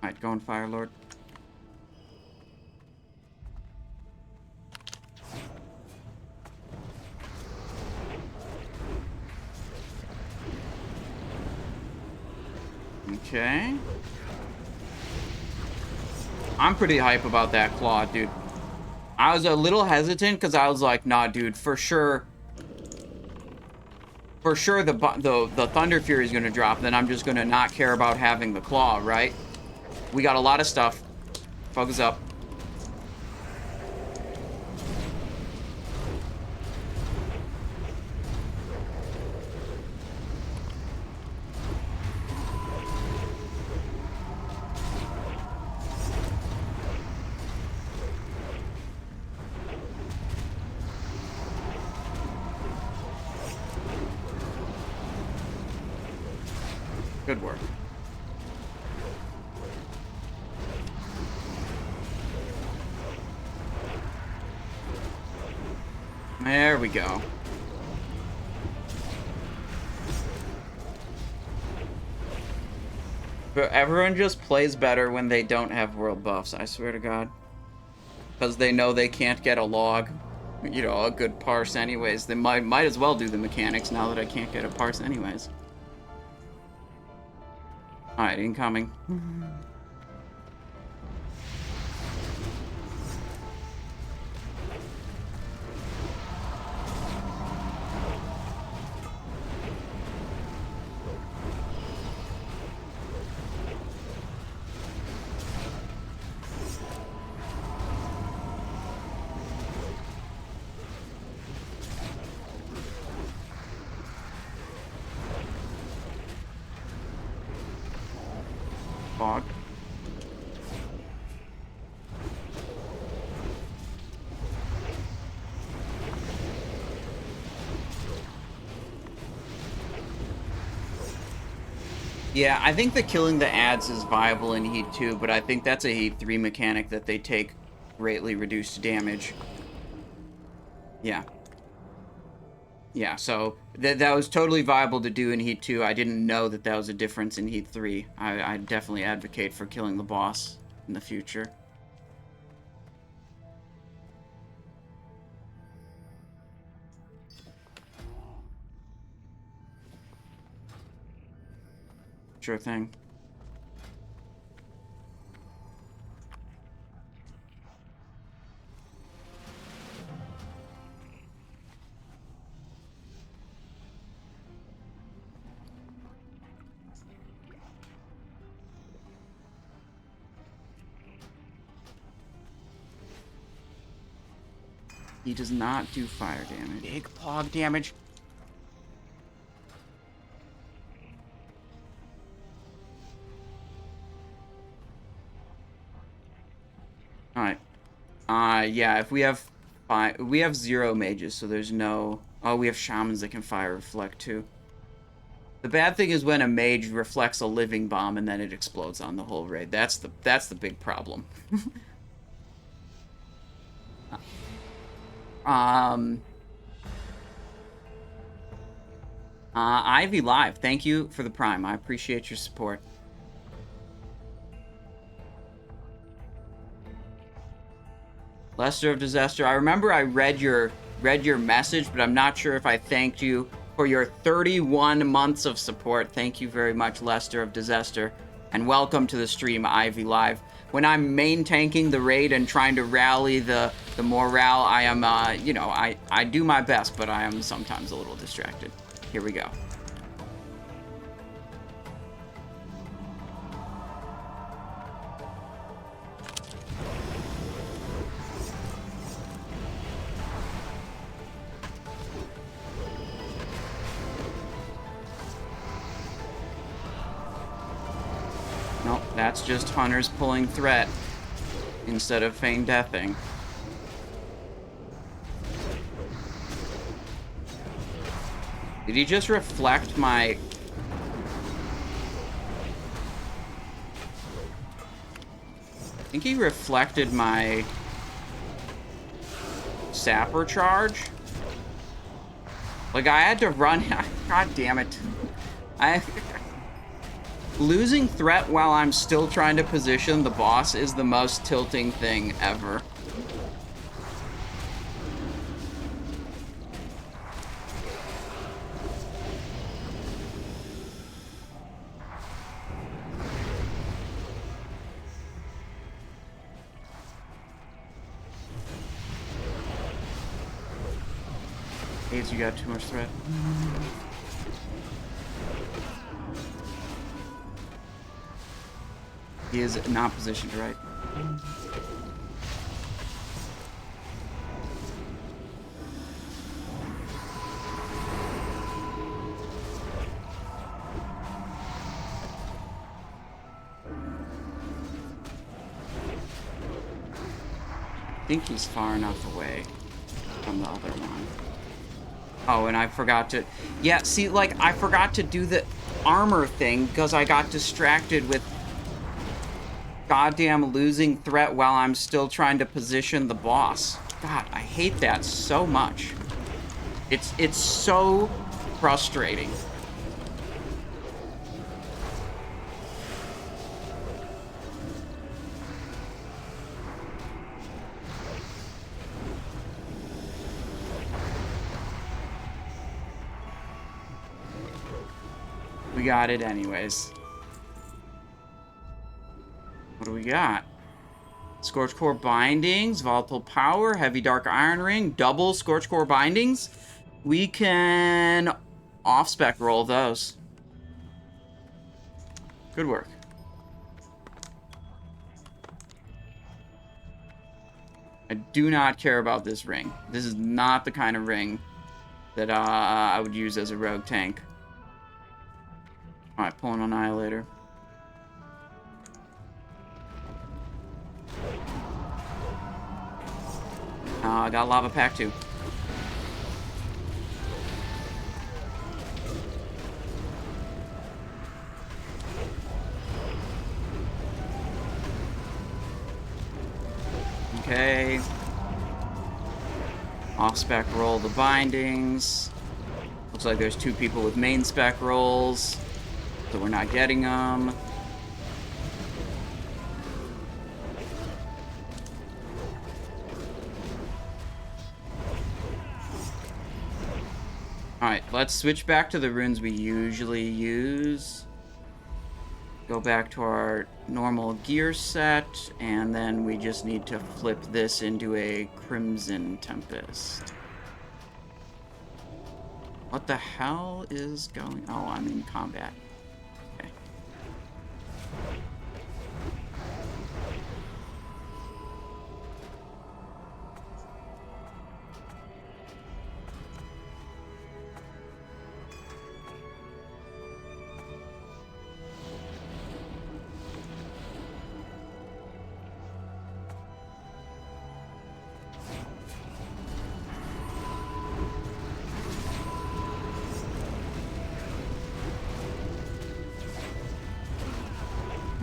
Speaker 1: Alright, going Fire Lord. Okay. I'm pretty hype about that claw, dude. I was a little hesitant because I was like, nah, dude, for sure the Thunder Fury is going to drop. Then I'm just going to not care about having the claw, right? We got a lot of stuff. Focus up. Good work. There we go. But everyone just plays better when they don't have world buffs, I swear to God. Because they know they can't get a log, you know, a good parse anyways. They might as well do the mechanics now that I can't get a parse anyways. Alright, incoming. Fog. Yeah, I think the killing the ads is viable in Heat 2, but I think that's a Heat 3 mechanic that they take greatly reduced damage. Yeah. Yeah, so that was totally viable to do in Heat 2. I didn't know that that was a difference in Heat 3. I definitely advocate for killing the boss in the future. Sure thing. He does not do fire damage. Big pog damage. Alright. Yeah, if we have we have 0 mages, so there's no... Oh, we have shamans that can fire reflect too. The bad thing is when a mage reflects a living bomb and then it explodes on the whole raid. That's the big problem. Ivy Live, thank you for the Prime. I appreciate your support. Lester of Disaster, I remember I read your message, but I'm not sure if I thanked you for your 31 months of support. Thank you very much, Lester of Disaster, and welcome to the stream, Ivy Live. When I'm main tanking the raid and trying to rally the morale, I am, you know, I do my best, but I am sometimes a little distracted. Here we go. Nope, that's just hunters pulling threat instead of feigned deathing. Did he just reflect my... I think he reflected my sapper charge. Like, I had to run... God damn it. Losing threat while I'm still trying to position the boss is the most tilting thing ever. AIDS, you got too much threat. He is not positioned right. I think he's far enough away from the other one. Oh, and I forgot to... Yeah, see, like, I forgot to do the armor thing because I got distracted with goddamn losing threat while I'm still trying to position the boss. God, I hate that so much. It's so frustrating. We got it anyways. What do we got? Scorch Core Bindings, Volatile Power, Heavy Dark Iron Ring, double Scorch Core Bindings. We can off-spec roll those. Good work. I do not care about this ring. This is not the kind of ring that I would use as a rogue tank. Alright, pull an Annihilator. I got Lava Pack too. Okay. Off-spec roll the bindings. Looks like there's two people with main spec rolls, so we're not getting them. Alright, let's switch back to the runes we usually use. Go back to our normal gear set, and then we just need to flip this into a Crimson Tempest. What the hell is going... Oh, I'm in combat. Okay.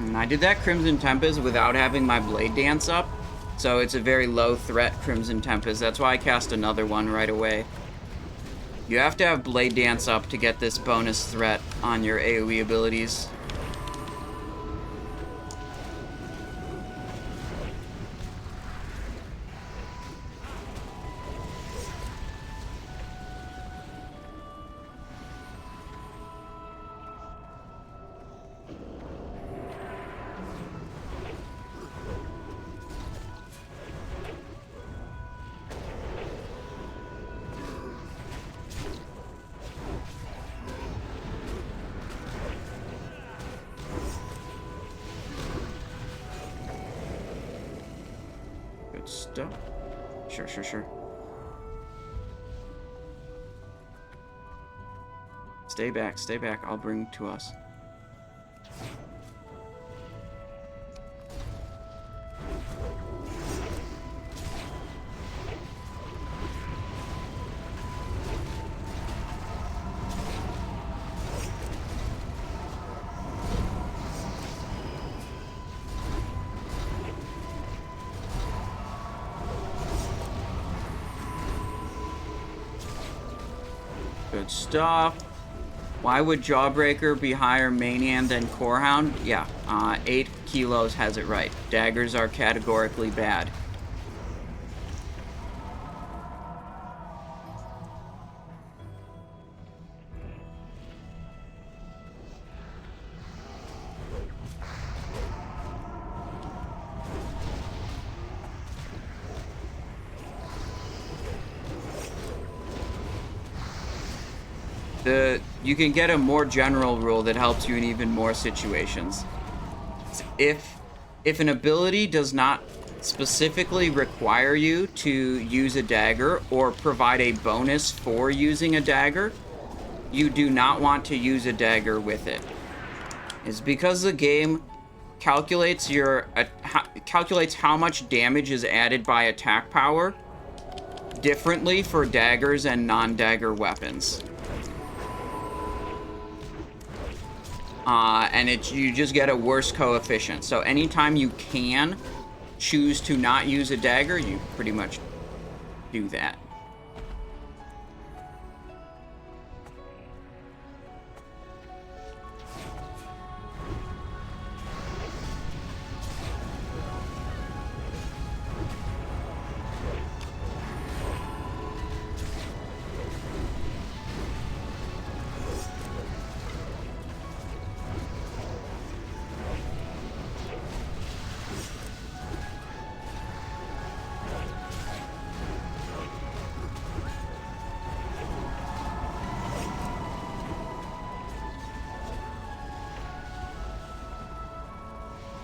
Speaker 1: And I did that Crimson Tempest without having my Blade Dance up, so it's a very low threat Crimson Tempest. That's why I cast another one right away. You have to have Blade Dance up to get this bonus threat on your AoE abilities. Good stuff. Sure. Stay back. I'll bring to us. Good stuff. Why would Jawbreaker be higher Manian than Corehound? Yeah, 8 kilos has it right. Daggers are categorically bad. You can get a more general rule that helps you in even more situations. If an ability does not specifically require you to use a dagger or provide a bonus for using a dagger, you do not want to use a dagger with it. It's because the game calculates calculates how much damage is added by attack power differently for daggers and non-dagger weapons. And you just get a worse coefficient. So anytime you can choose to not use a dagger, you pretty much do that.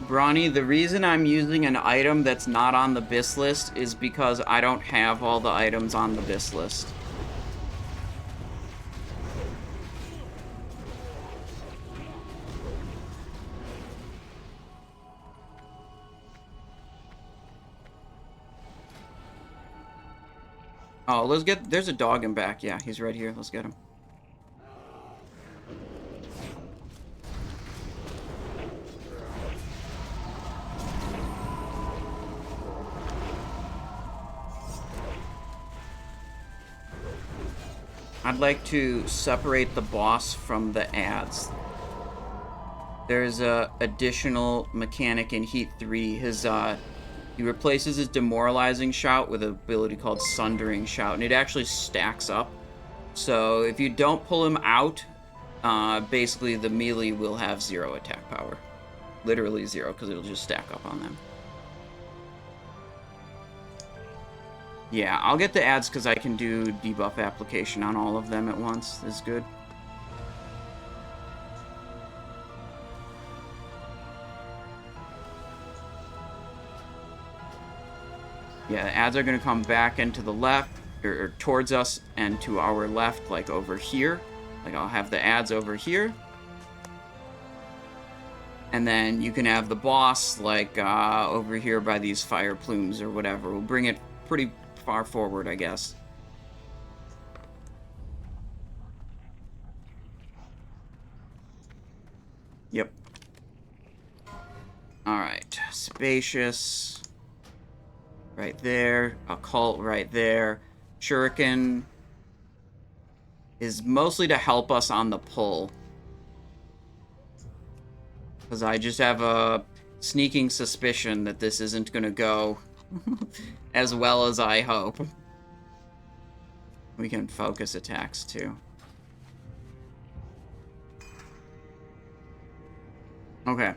Speaker 1: Brawny, the reason I'm using an item that's not on the BIS list is because I don't have all the items on the BIS list. Oh, there's a dog in back. Yeah, he's right here. Let's get him. I'd like to separate the boss from the ads. There's a additional mechanic in Heat 3. He replaces his demoralizing shout with an ability called Sundering Shout, and it actually stacks up. So if you don't pull him out, basically the melee will have 0 attack power. Literally 0, because it'll just stack up on them. Yeah, I'll get the ads because I can do debuff application on all of them at once. This is good. Yeah, the ads are going to come back and to the left, or towards us and to our left, like over here. Like I'll have the ads over here. And then you can have the boss, like, over here by these fire plumes or whatever. We'll bring it pretty far forward, I guess. Yep. Alright, spacious. Right there. Occult right there. Shuriken is mostly to help us on the pull. Because I just have a sneaking suspicion that this isn't going to go as well as I hope. We can focus attacks too. Okay.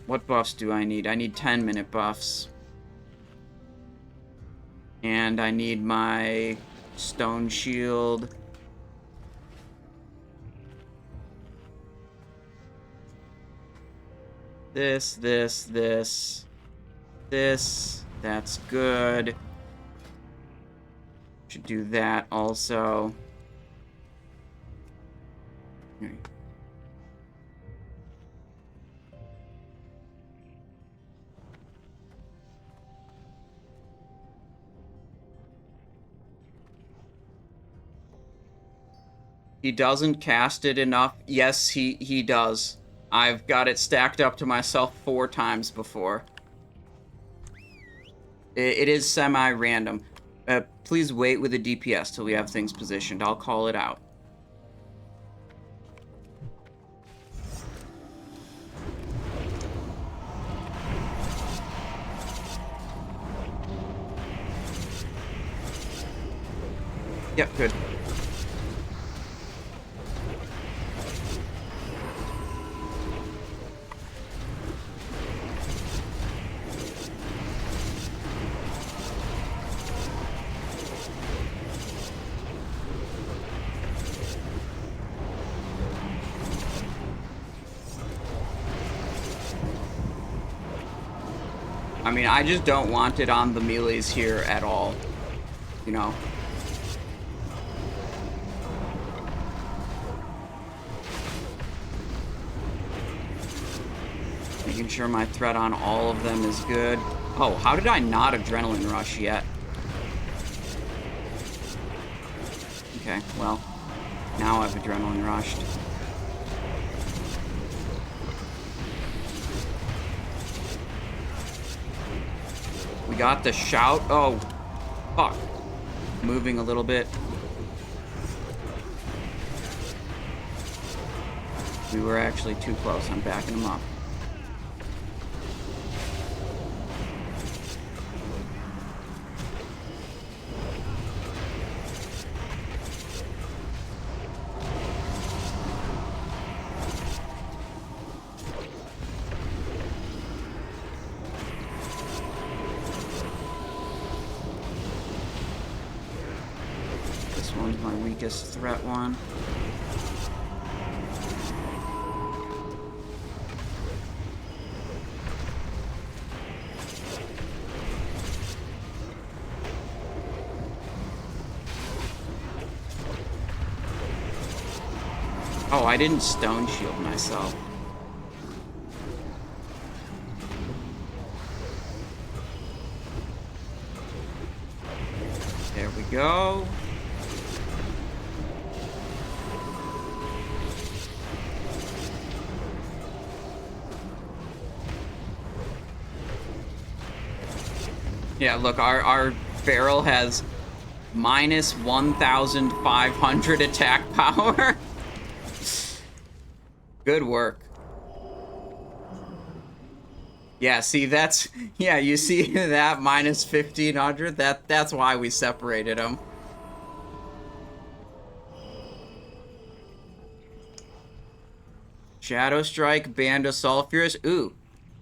Speaker 1: What buffs do I need? I need 10-minute buffs. And I need my stone shield. This. That's good. Should do that also. He doesn't cast it enough. Yes, he does. I've got it stacked up to myself 4 times before. It is semi-random. Please wait with the DPS till we have things positioned. I'll call it out. Yep, good. I mean, I just don't want it on the melees here at all. You know? Making sure my threat on all of them is good. Oh, how did I not adrenaline rush yet? Okay, well, now I've adrenaline rushed. We got the shout. Oh, fuck. Moving a little bit. We were actually too close. I'm backing him up. Threat one. Oh, I didn't stone shield myself. There we go. Yeah, look, our barrel has minus 1,500 attack power. Good work. Yeah, see, that's... Yeah, you see that minus 1,500? That's why we separated them. Shadow Strike, Band of Sulfurous. Ooh.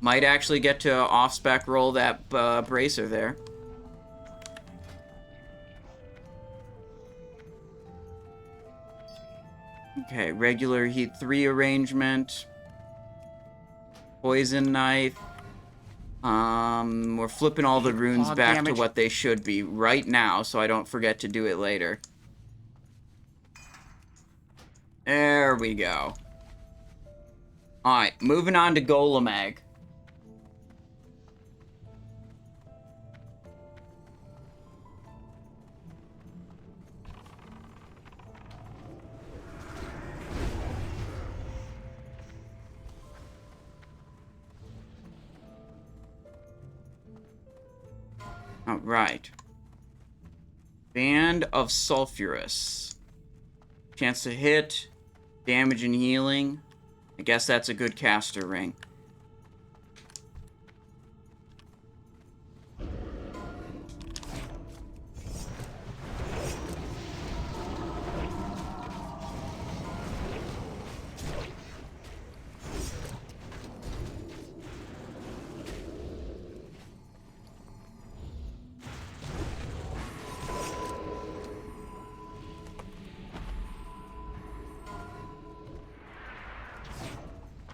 Speaker 1: Might actually get to off-spec roll that bracer there. Okay, regular heat 3 arrangement. Poison knife. We're flipping all the runes back to what they should be right now, so I don't forget to do it later. There we go. Alright, moving on to Golemag. Alright. Band of Sulfurous. Chance to hit, damage and healing. I guess that's a good caster ring.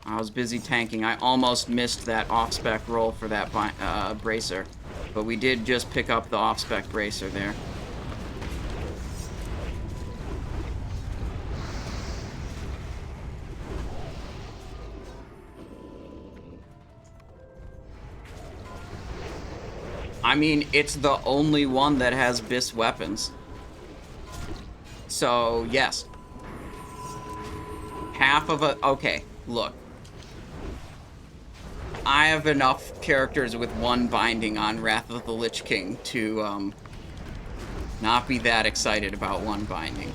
Speaker 1: I was busy tanking. I almost missed that off-spec roll for that bracer. But we did just pick up the off-spec bracer there. I mean, it's the only one that has Bis weapons. So, yes. Half of a... Okay, look. I have enough characters with one binding on Wrath of the Lich King to not be that excited about one binding.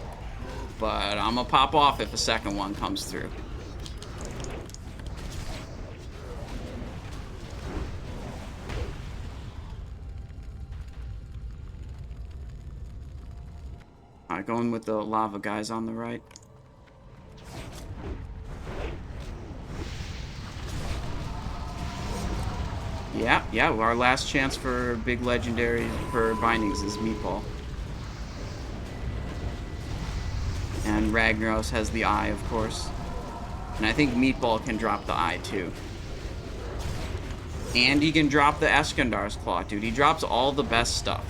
Speaker 1: But I'm gonna pop off if a second one comes through. Alright, going with the lava guys on the right. Yeah, our last chance for big legendary for bindings is Meatball. And Ragnaros has the eye, of course. And I think Meatball can drop the eye, too. And he can drop the Eskandar's Claw, dude. He drops all the best stuff.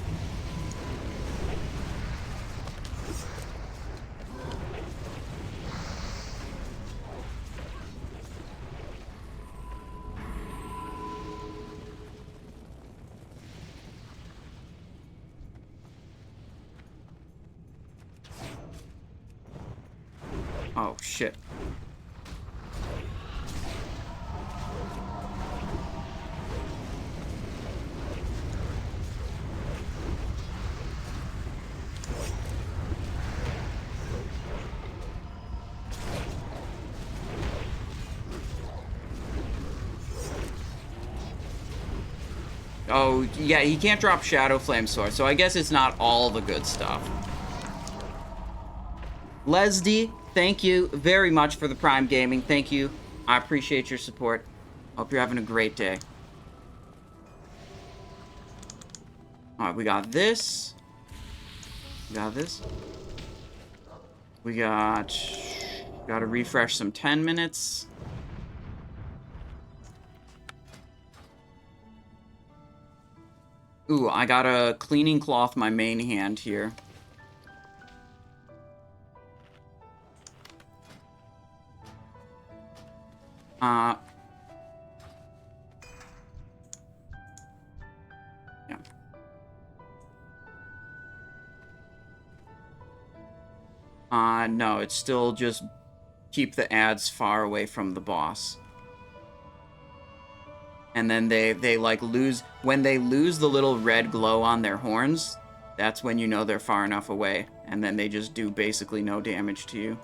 Speaker 1: Oh, shit. Oh, yeah, he can't drop Shadow Flame Sword, so I guess it's not all the good stuff. Lesdy, thank you very much for the Prime Gaming. Thank you. I appreciate your support. Hope you're having a great day. Alright, we got this. We got this. We got... Gotta refresh some 10 minutes. Ooh, I got a cleaning cloth my main hand here. Yeah. No, it's still just keep the ads far away from the boss. And then they like lose, when they lose the little red glow on their horns, that's when you know they're far enough away. And then they just do basically no damage to you.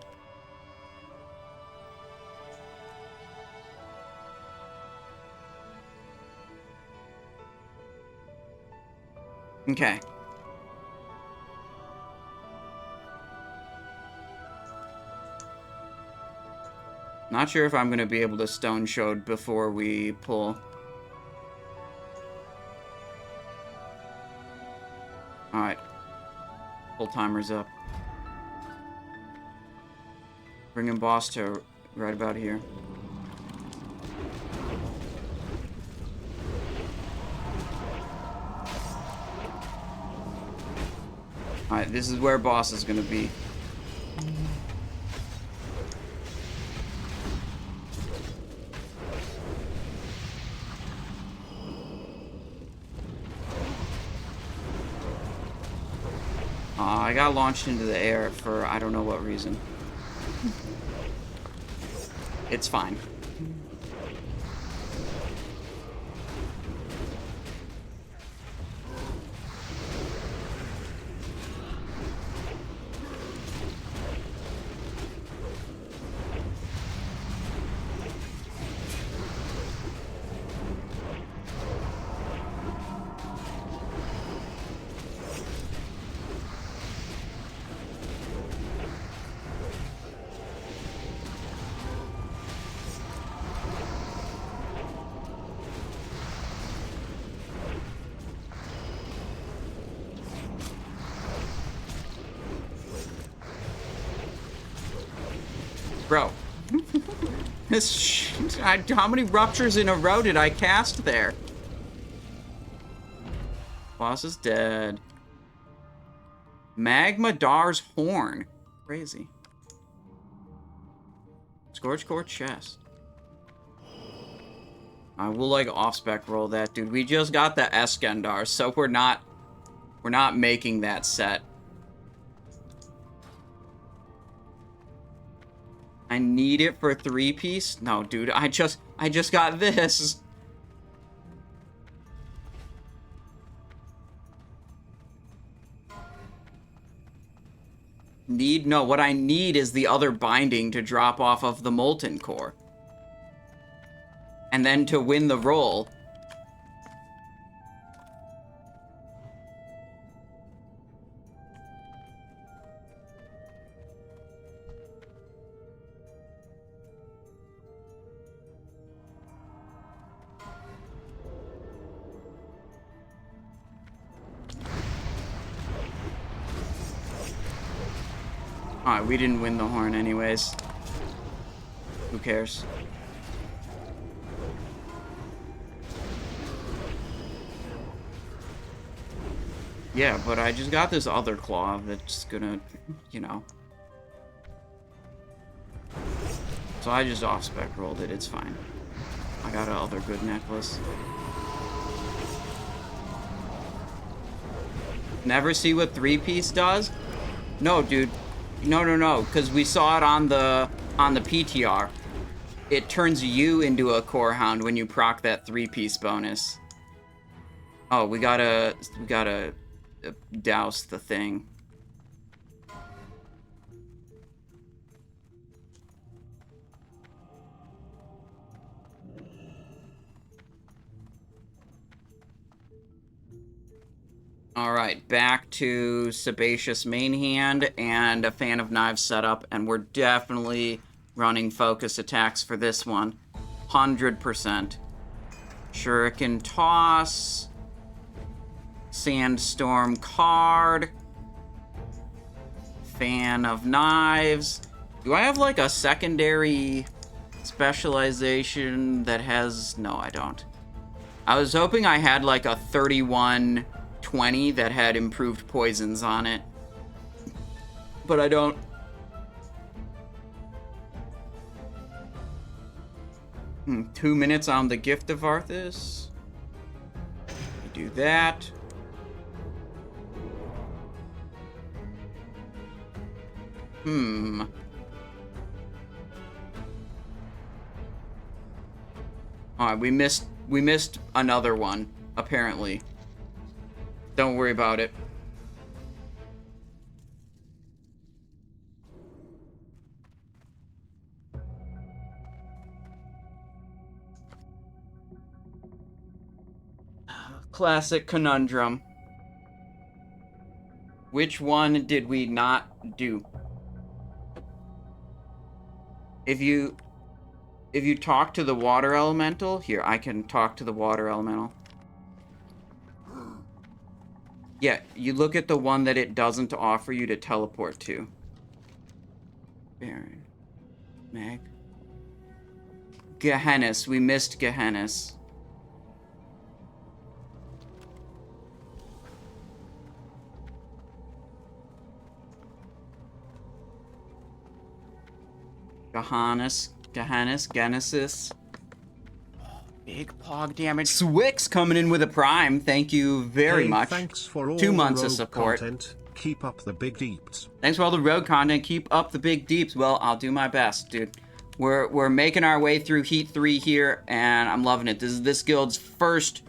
Speaker 1: Okay. Not sure if I'm going to be able to Stone Showed before we pull. Alright. Pull timer's up. Bringing boss to right about here. Alright, this is where boss is going to be. I got launched into the air for I don't know what reason. It's fine. Bro. How many ruptures in a row did I cast there? Boss is dead. Magmadar's horn. Crazy. Scorch core chest. I will like off-spec roll that, dude. We just got the Eskandar, so we're not making that set. I need it for 3-piece? No, dude, I just got this. No, what I need is the other binding to drop off of the Molten core. And then to win the roll. Alright, we didn't win the horn anyways. Who cares? Yeah, but I just got this other claw that's gonna, you know. So I just off-spec rolled it, it's fine. I got another good necklace. Never see what 3-piece does? No, dude. No, because we saw it on the PTR. It turns you into a core hound when you proc that 3-piece bonus. Oh, we gotta douse the thing. Alright, back to Sebaceous main hand and a Fan of Knives setup, and we're definitely running focus attacks for this one. 100%. Shuriken Toss. Sandstorm card. Fan of Knives. Do I have like a secondary specialization that has... No, I don't. I was hoping I had like a 3120 that had improved poisons on it. But I don't. Hmm, 2 minutes on the Gift of Arthas. Do that. Hmm. Alright, we missed another one, apparently. Don't worry about it. Classic conundrum. Which one did we not do? If you talk to the water elemental, here, I can talk to the water elemental. Yeah, you look at the one that it doesn't offer you to teleport to. Baron. Mag. Gehennas. We missed Gehennas. Genesis. Big pog damage. Swix coming in with a prime. Thank you very much.
Speaker 2: Thanks for all
Speaker 1: 2 months
Speaker 2: the
Speaker 1: of support.
Speaker 2: Content. Keep up the big deeps.
Speaker 1: Thanks for all the road content. Keep up the big deeps. Well, I'll do my best, dude. We're making our way through Heat 3 here, and I'm loving it. This is this guild's first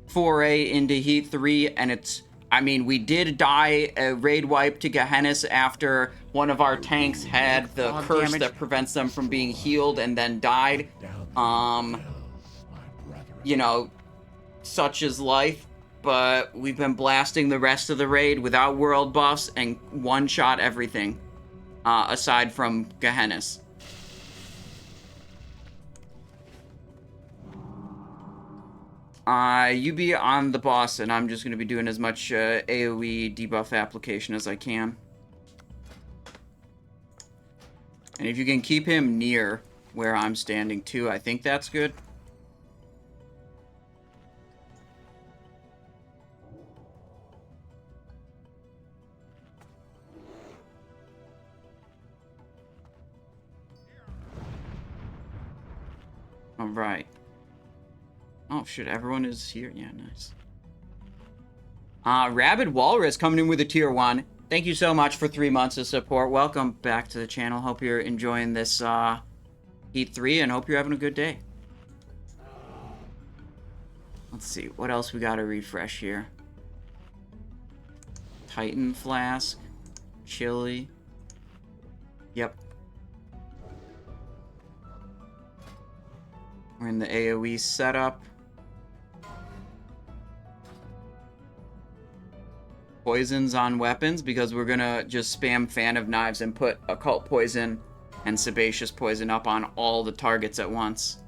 Speaker 1: foray into Heat 3, and it's... I mean, we did die a raid wipe to Gehennas after one of our tanks had the curse that prevents them from being healed and then died. You know, such is life. But we've been blasting the rest of the raid without world buffs and one-shot everything. Aside from Gehennas. You be on the boss, and I'm just going to be doing as much AoE debuff application as I can. And if you can keep him near where I'm standing too, I think that's good. All right. Oh, shit. Everyone is here. Yeah, nice. Rabid Walrus coming in with a tier 1. Thank you so much for 3 months of support. Welcome back to the channel. Hope you're enjoying this Heat 3 and hope you're having a good day. Let's see. What else we got to refresh here? Titan Flask. Chili. Yep. We're in the AoE setup. Poisons on weapons, because we're gonna just spam Fan of Knives and put Occult Poison and Sebaceous Poison up on all the targets at once.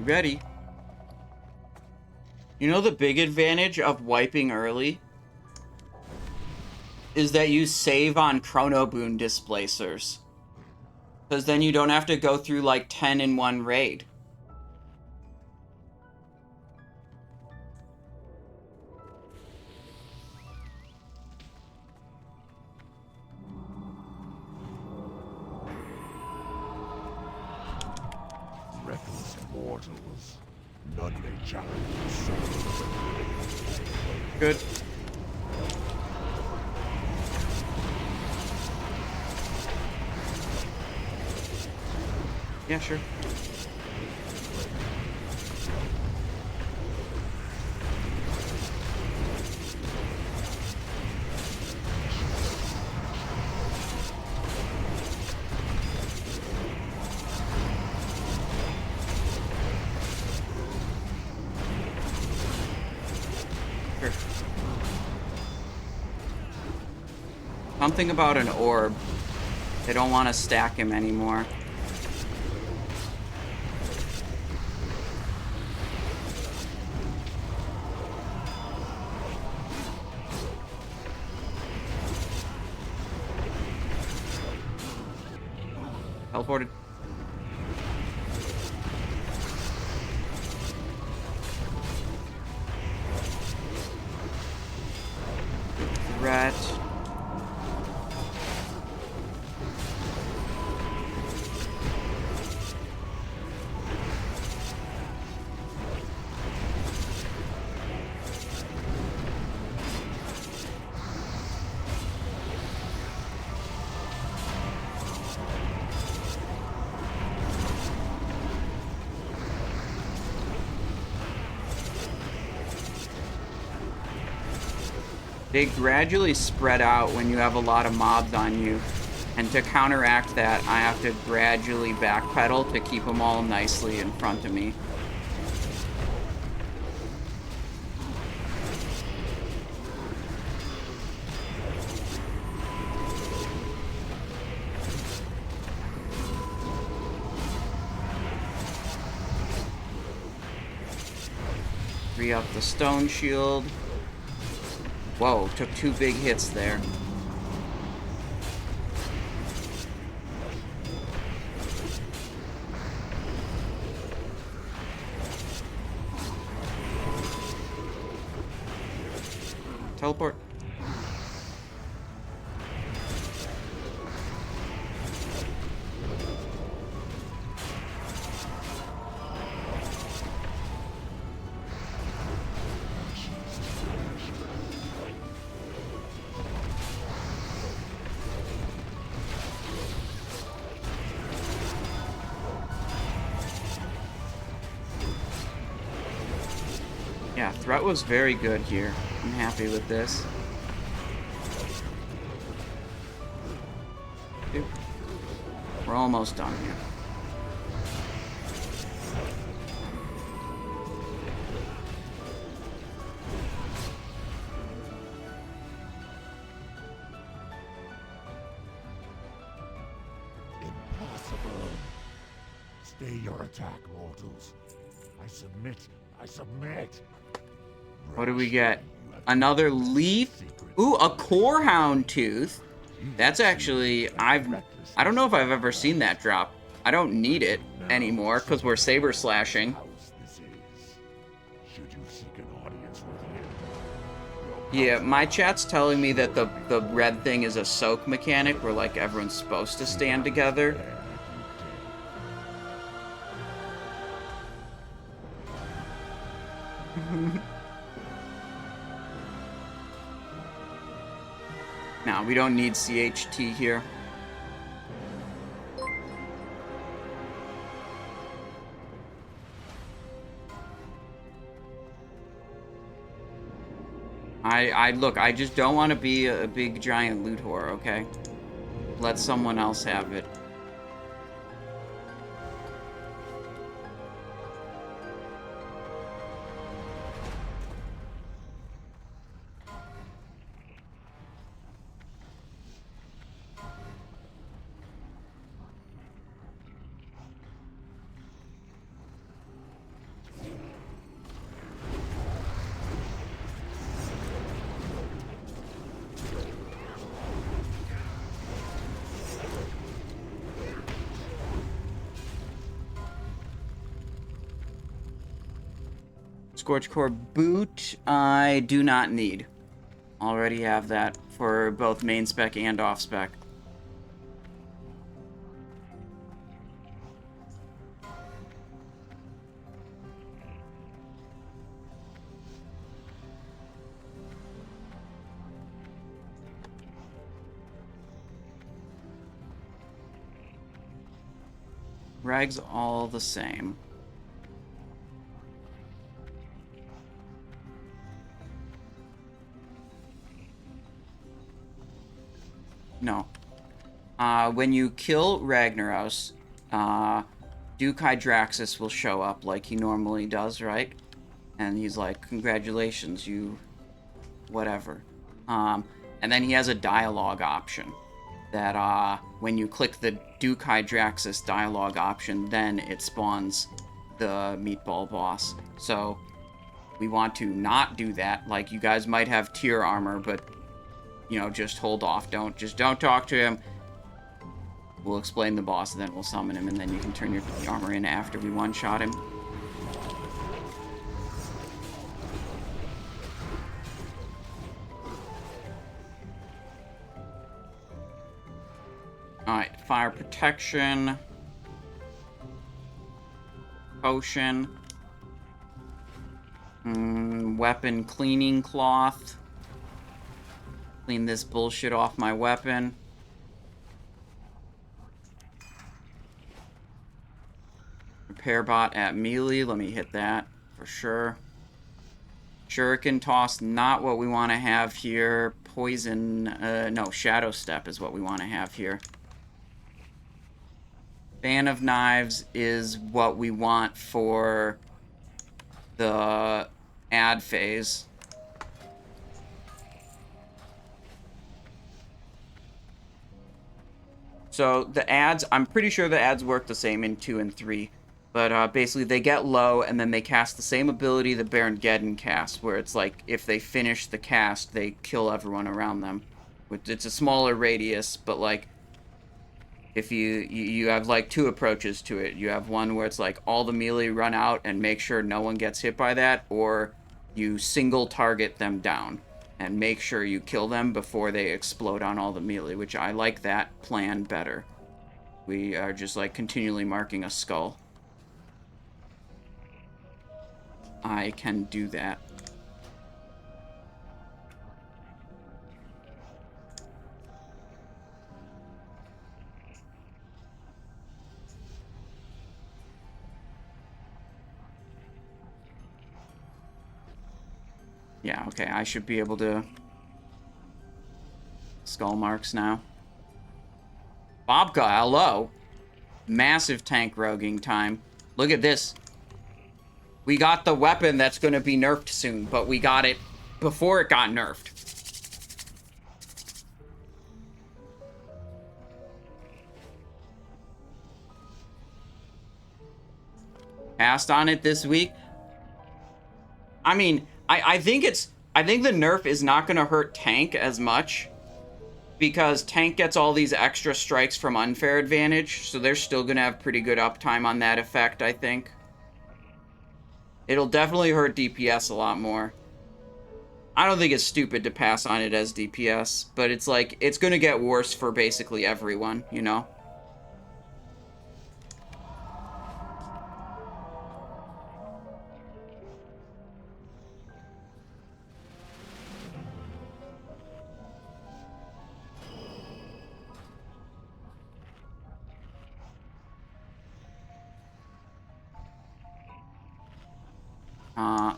Speaker 1: Ready. You know the big advantage of wiping early is that you save on Chrono Boon Displacers. Because then you don't have to go through like 10 in one raid.
Speaker 3: Mortals, none may challenge the
Speaker 1: Good. Yeah, sure. Something about an orb. They don't want to stack him anymore. Teleported. Threat. They gradually spread out when you have a lot of mobs on you. And to counteract that, I have to gradually backpedal to keep them all nicely in front of me. Free up the stone shield. Whoa, took 2 big hits there. Teleport. Yeah, threat was very good here. I'm happy with this. We're almost done here.
Speaker 3: Impossible. Stay your attack, mortals. I submit. I submit.
Speaker 1: What do we get? Another leaf? Ooh, a core hound tooth. That's actually, I don't know if I've ever seen that drop. I don't need it anymore because we're saber slashing.
Speaker 3: Should you seek an audience with him?
Speaker 1: Yeah, my chat's telling me that the red thing is a soak mechanic where like everyone's supposed to stand together. No, we don't need CHT here. Look, I just don't want to be a big giant loot whore, okay? Let someone else have it. Scorchcore boot, I do not need. Already have that for both main spec and off spec. Rag's all the same. No. When you kill Ragnaros, Duke Hydraxis will show up like he normally does, right? And he's like, congratulations, you... whatever. And then he has a dialogue option. That, when you click the Duke Hydraxis dialogue option, then it spawns the meatball boss. So, we want to not do that. Like, you guys might have tier armor, but... you know, just hold off. Don't talk to him. We'll explain the boss, and then we'll summon him, and then you can turn your armor in after we one-shot him. Alright, fire protection. Potion. Weapon cleaning cloth. Clean this bullshit off my weapon. Repair bot at melee. Let me hit that for sure. Shuriken toss, not what we want to have here. Poison, no, Shadow Step is what we want to have here. Fan of Knives is what we want for the ad phase. So the ads, I'm pretty sure the ads work the same in 2 and 3. But basically they get low and then they cast the same ability that Baron Geddon casts, where it's like if they finish the cast, they kill everyone around them. It's a smaller radius, but like if you have like 2 approaches to it. You have one where it's like all the melee run out and make sure no one gets hit by that, or you single target them down and make sure you kill them before they explode on all the melee, which I like that plan better. We are just like continually marking a skull. I can do that. Yeah, okay, I should be able to... skull marks now. Bobka, hello! Massive tank roguing time. Look at this. We got the weapon that's going to be nerfed soon, but we got it before it got nerfed. Passed on it this week. I mean, I think the nerf is not going to hurt tank as much because tank gets all these extra strikes from unfair advantage, so they're still going to have pretty good uptime on that effect, I think. It'll definitely hurt DPS a lot more. I don't think it's stupid to pass on it as DPS, but it's like, it's going to get worse for basically everyone, you know?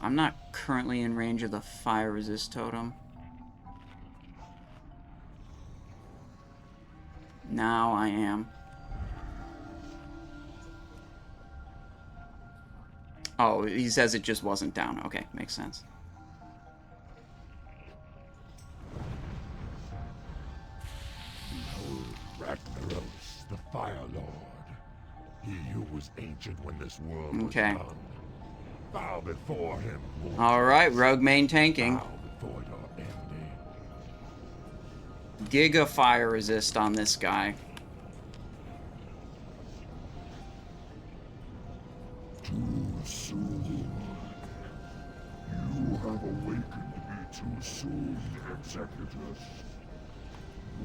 Speaker 1: I'm not currently in range of the fire resist totem. Now I am. Oh, he says it just wasn't down. Okay, makes sense.
Speaker 3: Behold, Ragnaros, the Fire Lord. He who was ancient when this world was young. Bow before him.
Speaker 1: All right, rogue main tanking.
Speaker 3: Bow before your ending.
Speaker 1: Giga fire resist on this guy.
Speaker 3: Too soon. You have awakened me too soon, Executus.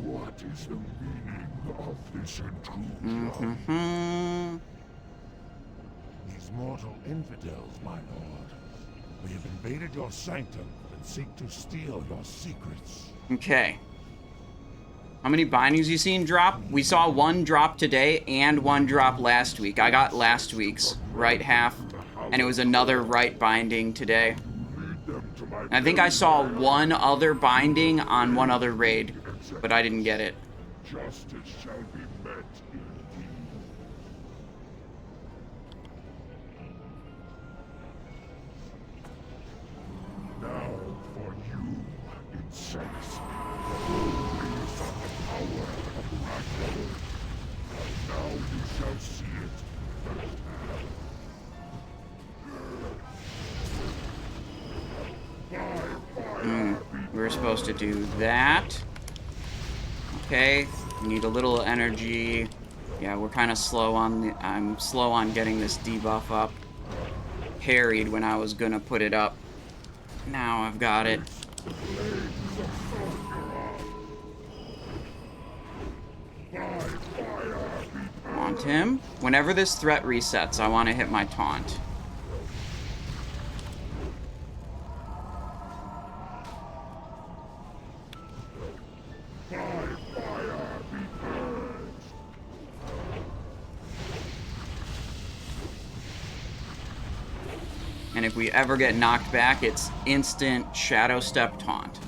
Speaker 3: What is the meaning of this intrusion? These mortal infidels, my lord. We have invaded your sanctum and seek to steal your secrets.
Speaker 1: Okay. How many bindings you seen drop? We saw one drop today and one drop last week. I got last week's right half, and it was another right binding today. I think I saw one other binding on one other raid, but I didn't get it.
Speaker 3: Justice shall be met indeed. Now for you, incense, the holiness of the power of Ragnaros. Now you shall see it firsthand.
Speaker 1: We were supposed to do that. Okay, we need a little energy. Yeah, we're kind of slow on the... I'm slow on getting this debuff up. Parried when I was gonna put it up. Now I've got it. Taunt him. Whenever this threat resets, I want to hit my taunt. And if we ever get knocked back, it's instant Shadow Step taunt.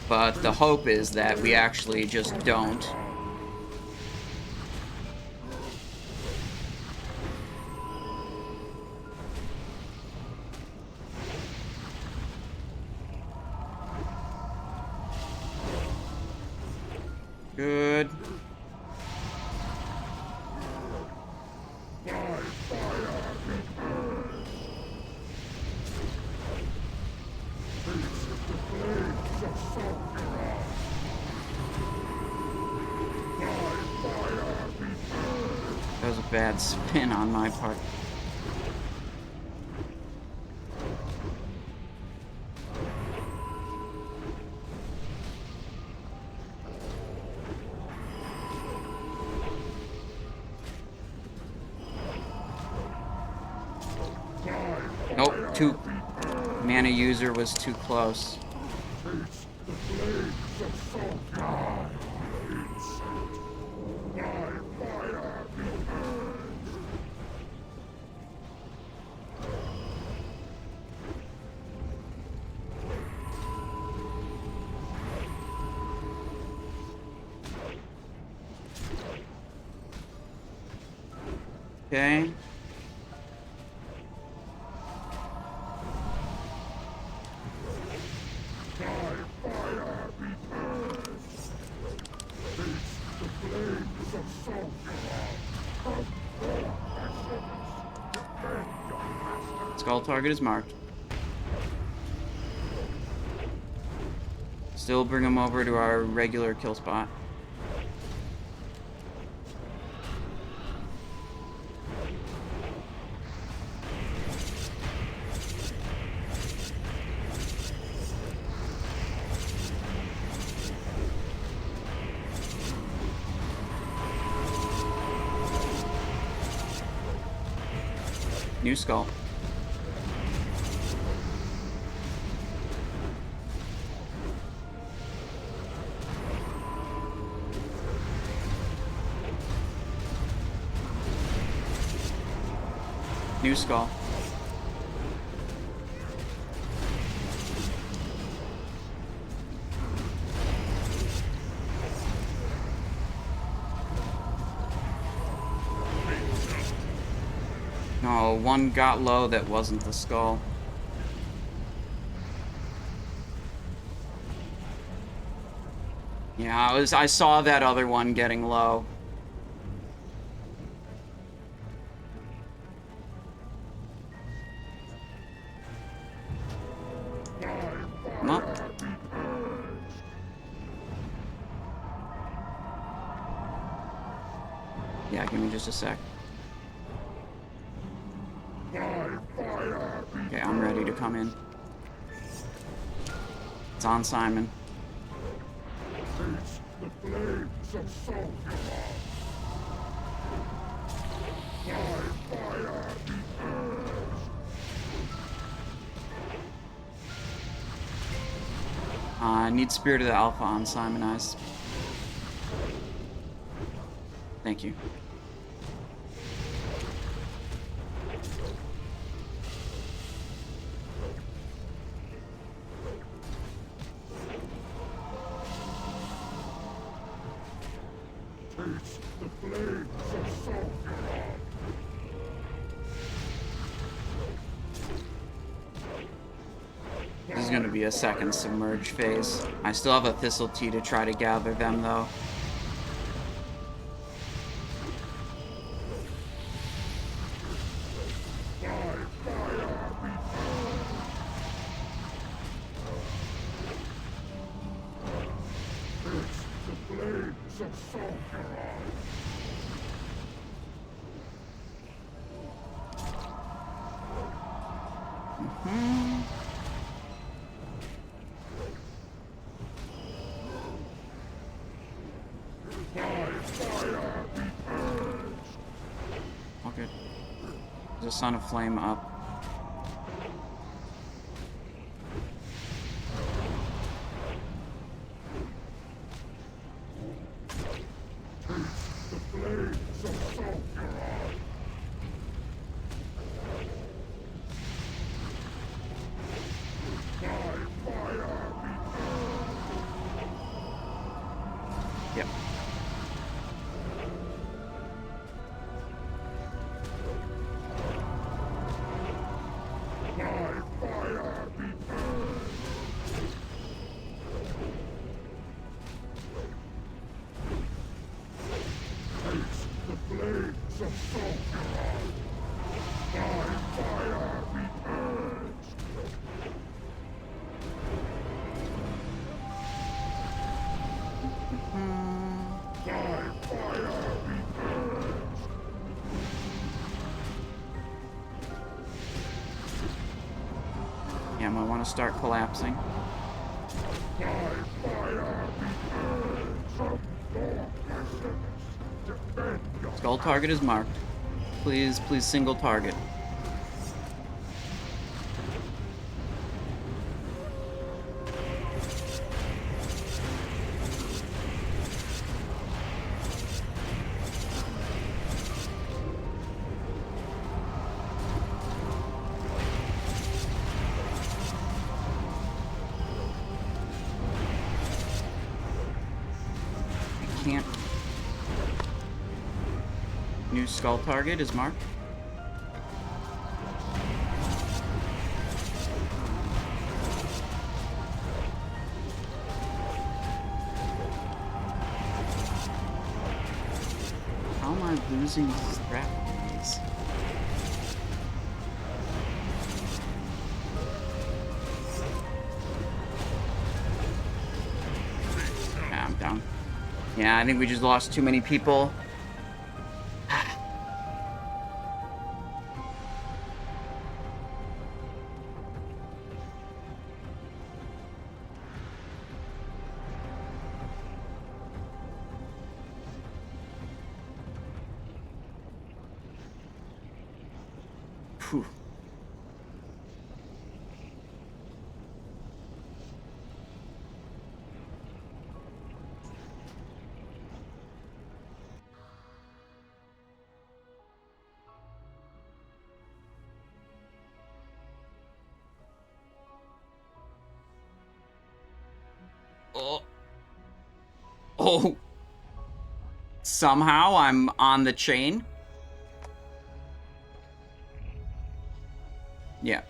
Speaker 1: But the hope is that we actually just don't. Good. That was a bad spin on my part. Nope, mana user was too close. Okay. Skull target is marked. Still bring him over to our regular kill spot. New skull. New skull. No, one got low that wasn't the skull. Yeah, I saw that other one getting low. Well. Yeah, give me just a sec. Okay, I'm ready to come in. It's on Simon. I need Spirit of the Alpha on Simon Eyes. Thank you. This is going to be a second submerge phase. I still have a Thistle Tea to try to gather them, though. Okay. There's a Son of Flame up. Yep. Yeah, I want to start collapsing. Skull target is marked. Please, please single target. New skull target is marked. How am I losing strap points? Yeah, I'm down. Yeah, I think we just lost too many people. Whew. Oh. Oh. Somehow I'm on the chain. Yeah.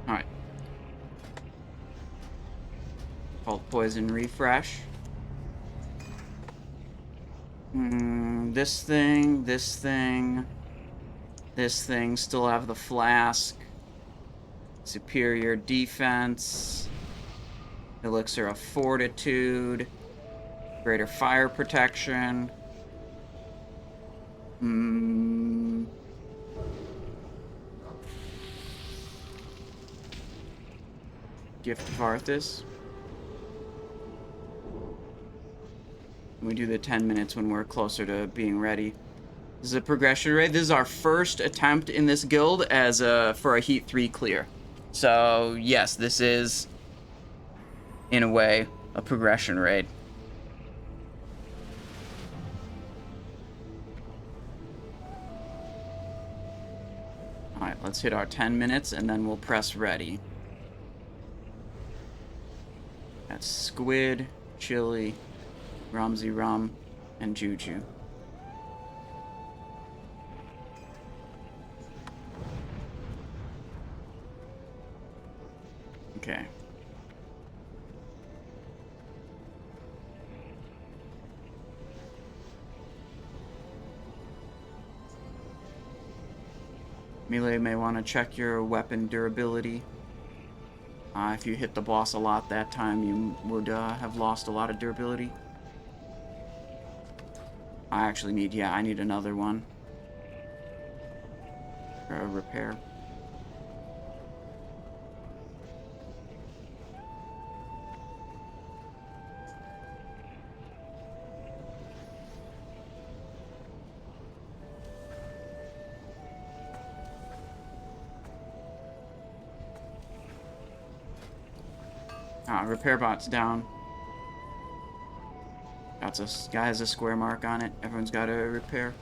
Speaker 1: Alright. Called poison refresh. This thing, this thing, this thing still have the flask. Superior defense. Elixir of fortitude. Greater fire protection. Gift of Arthas. We do the 10 minutes when we're closer to being ready. This is a progression raid. This is our first attempt in this guild as for a Heat 3 clear. So, yes, this is, in a way, a progression raid. Alright, let's hit our 10 minutes and then we'll press ready. That's Squid, Chili, Rumsy Rum, and Juju. Okay. Melee may want to check your weapon durability. If you hit the boss a lot that time, you would have lost a lot of durability. I actually need, yeah, I need another one. For a repair. Repair bot's down. Guy has a square mark on it. Everyone's got to repair.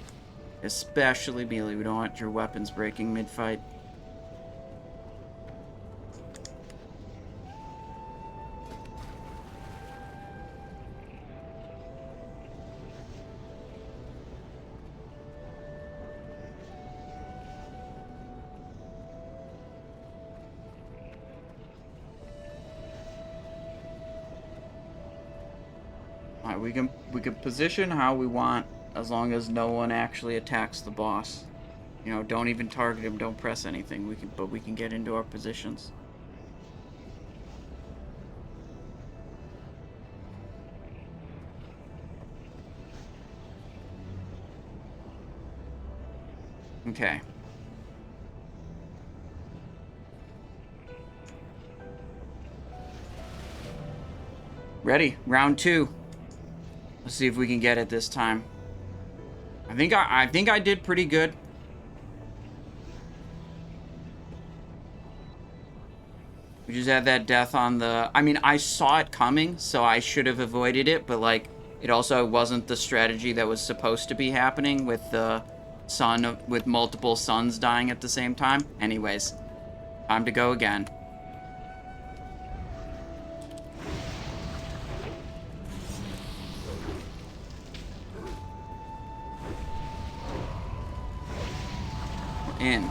Speaker 1: Especially melee. We don't want your weapons breaking mid-fight. we can position how we want as long as no one actually attacks the boss. You know, don't even target him, don't press anything. We can get into our positions. Okay. Ready. Round 2. Let's see if we can get it this time. I think I did pretty good. We just had that death on the... I mean, I saw it coming, so I should have avoided it, but, like, it also wasn't the strategy that was supposed to be happening with the sun, with multiple suns dying at the same time. Anyways, time to go again. We're in.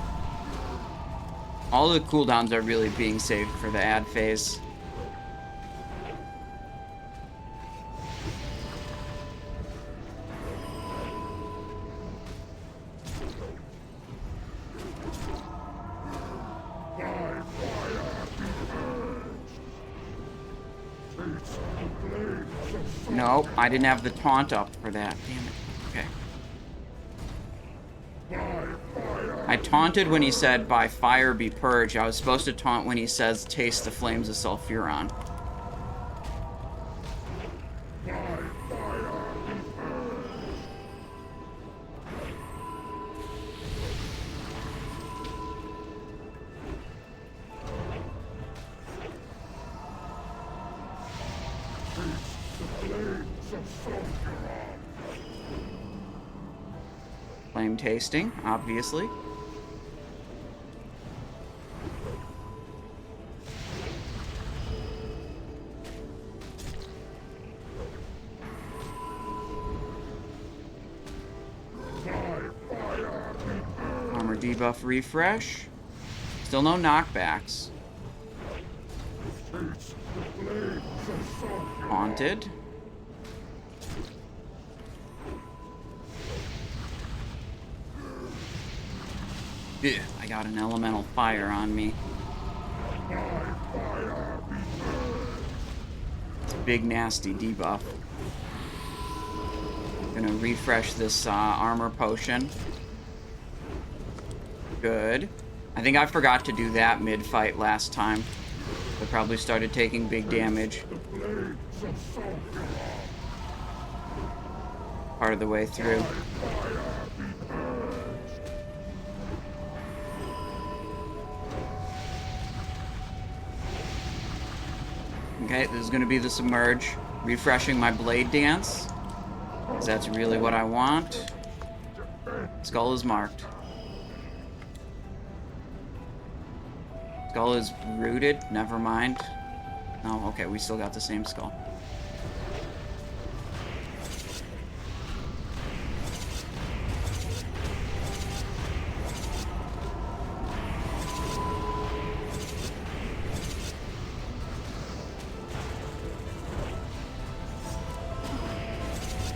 Speaker 1: All the cooldowns are really being saved for the ad phase. No, I didn't have the taunt up for that. Damn it. Okay. I taunted when he said, by fire be purged. I was supposed to taunt when he says, taste the flames of sulfuron. Flame tasting, obviously. Armor debuff refresh. Still no knockbacks. Haunted. Ugh, I got an elemental fire on me. It's a big nasty debuff. Gonna refresh this armor potion. Good. I think I forgot to do that mid-fight last time. I probably started taking big damage. Part of the way through. Okay, this is going to be the submerge. Refreshing my blade dance. Because that's really what I want. Skull is marked. Skull is rooted. Never mind. Oh, okay, we still got the same skull.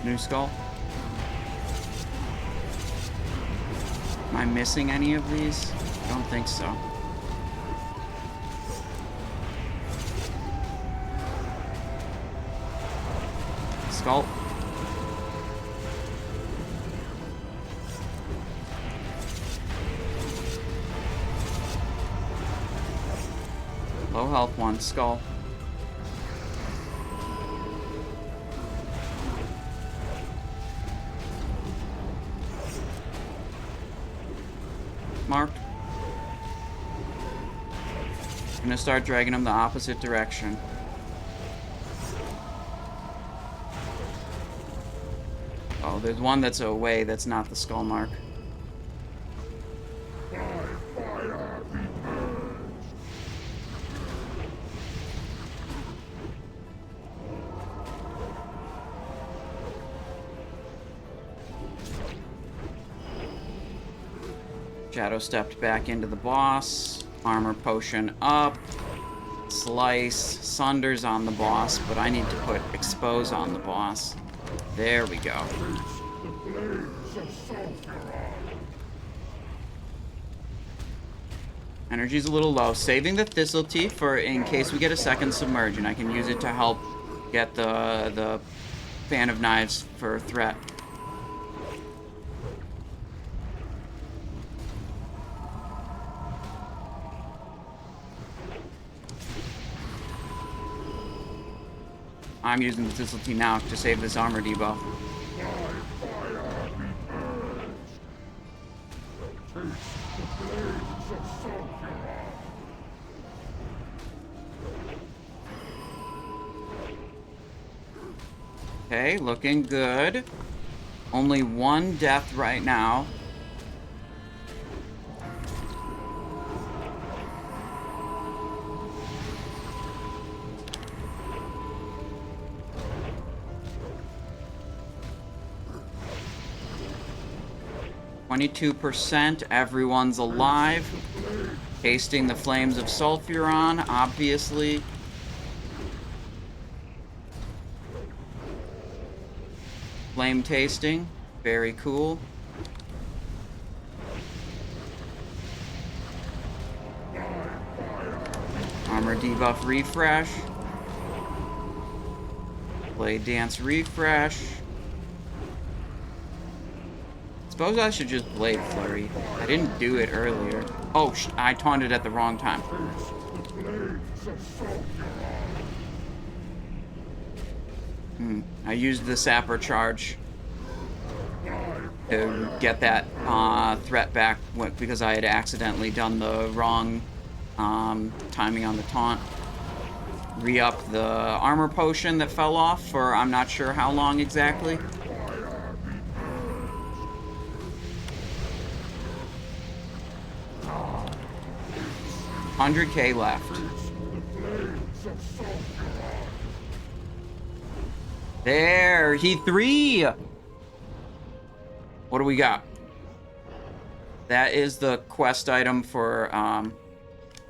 Speaker 1: New skull. Am I missing any of these? I don't think so. Skull. Low health one, skull. Marked. I'm gonna start dragging them the opposite direction. Oh, there's one that's away that's not the skull mark. Shadow stepped back into the boss. Armor potion up. Slice. Sunder's on the boss, but I need to put expose on the boss. There we go. Energy's a little low. Saving the Thistle Teeth for in case we get a second submerge, and I can use it to help get the Fan of Knives for threat. I'm using the Thistle Teeth now to save this armor debuff. Okay, looking good. Only one death right now. %. Everyone's alive. Tasting the flames of Sulfuron, obviously. Flame tasting. Very cool. Armor debuff refresh. Blade dance refresh. Suppose I should just Blade Flurry. I didn't do it earlier. Oh, I taunted at the wrong time. I used the Sapper Charge to get that threat back because I had accidentally done the wrong timing on the taunt. Re-up the armor potion that fell off for I'm not sure how long exactly. $100K left. There, he 3. What do we got? That is the quest item for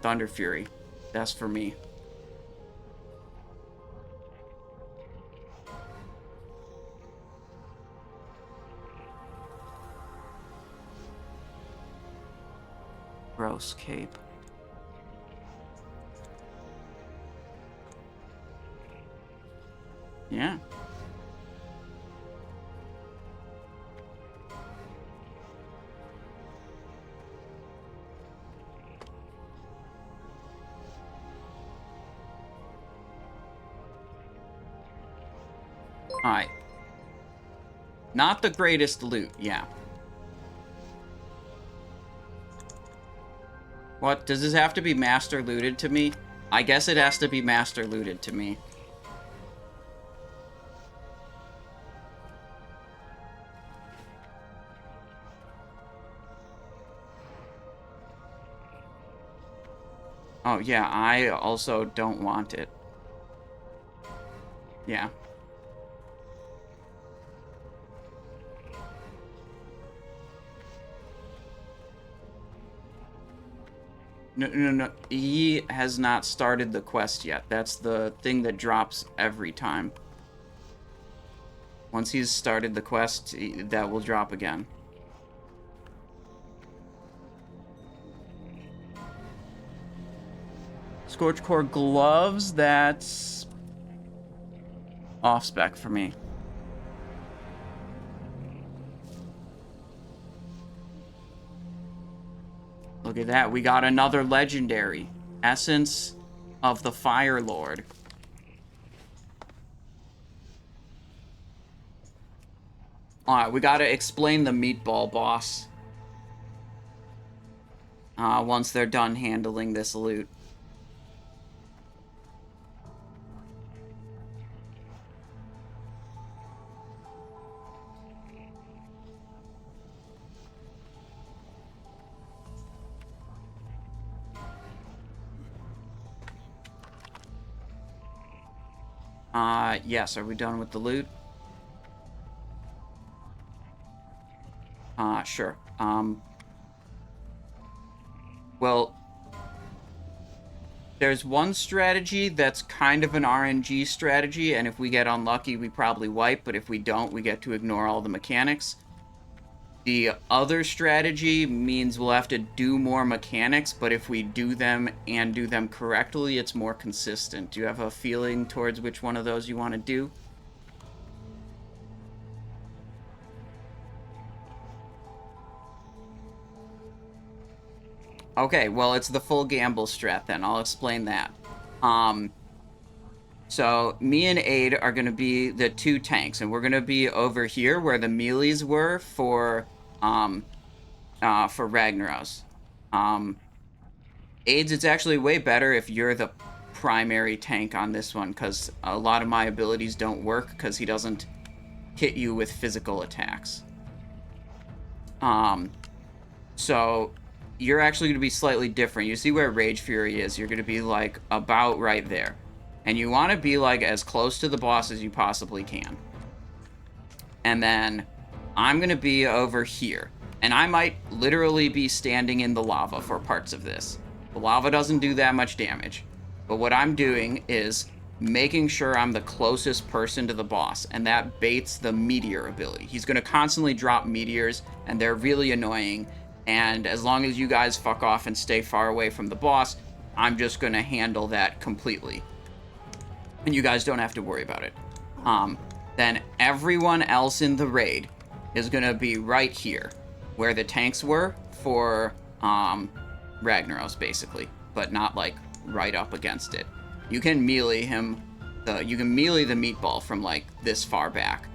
Speaker 1: Thunder Fury. That's for me. Gross cape. Yeah. Alright. Not the greatest loot, yeah. What? Does this have to be master looted to me? I guess it has to be master looted to me. Oh, yeah, I also don't want it. Yeah. No. He has not started the quest yet. That's the thing that drops every time. Once he's started the quest, that will drop again. Scorchcore gloves, that's off spec for me. Look at that, we got another legendary. Essence of the Fire Lord. Alright, we gotta explain the meatball boss. Once they're done handling this loot. Yes, are we done with the loot? Sure. Well, There's one strategy that's kind of an RNG strategy, and if we get unlucky, we probably wipe, but if we don't, we get to ignore all the mechanics. The other strategy means we'll have to do more mechanics, but if we do them and do them correctly, it's more consistent. Do you have a feeling towards which one of those you want to do? Okay, well, it's the full gamble strat then. I'll explain that. So me and Aid are going to be the two tanks, and we're going to be over here where the melees were for Ragnaros. Aid's, it's actually way better if you're the primary tank on this one, because a lot of my abilities don't work because he doesn't hit you with physical attacks. So you're actually going to be slightly different. You see where Rage Fury is. You're going to be, like, about right there. And you want to be, like, as close to the boss as you possibly can. And then I'm going to be over here. And I might literally be standing in the lava for parts of this. The lava doesn't do that much damage. But what I'm doing is making sure I'm the closest person to the boss. And that baits the meteor ability. He's going to constantly drop meteors, and they're really annoying. And as long as you guys fuck off and stay far away from the boss, I'm just going to handle that completely. And you guys don't have to worry about it. Then everyone else in the raid is going to be right here, where the tanks were for Ragnaros, basically. But not, like, right up against it. You can melee him. You can melee the meatball from, like, this far back.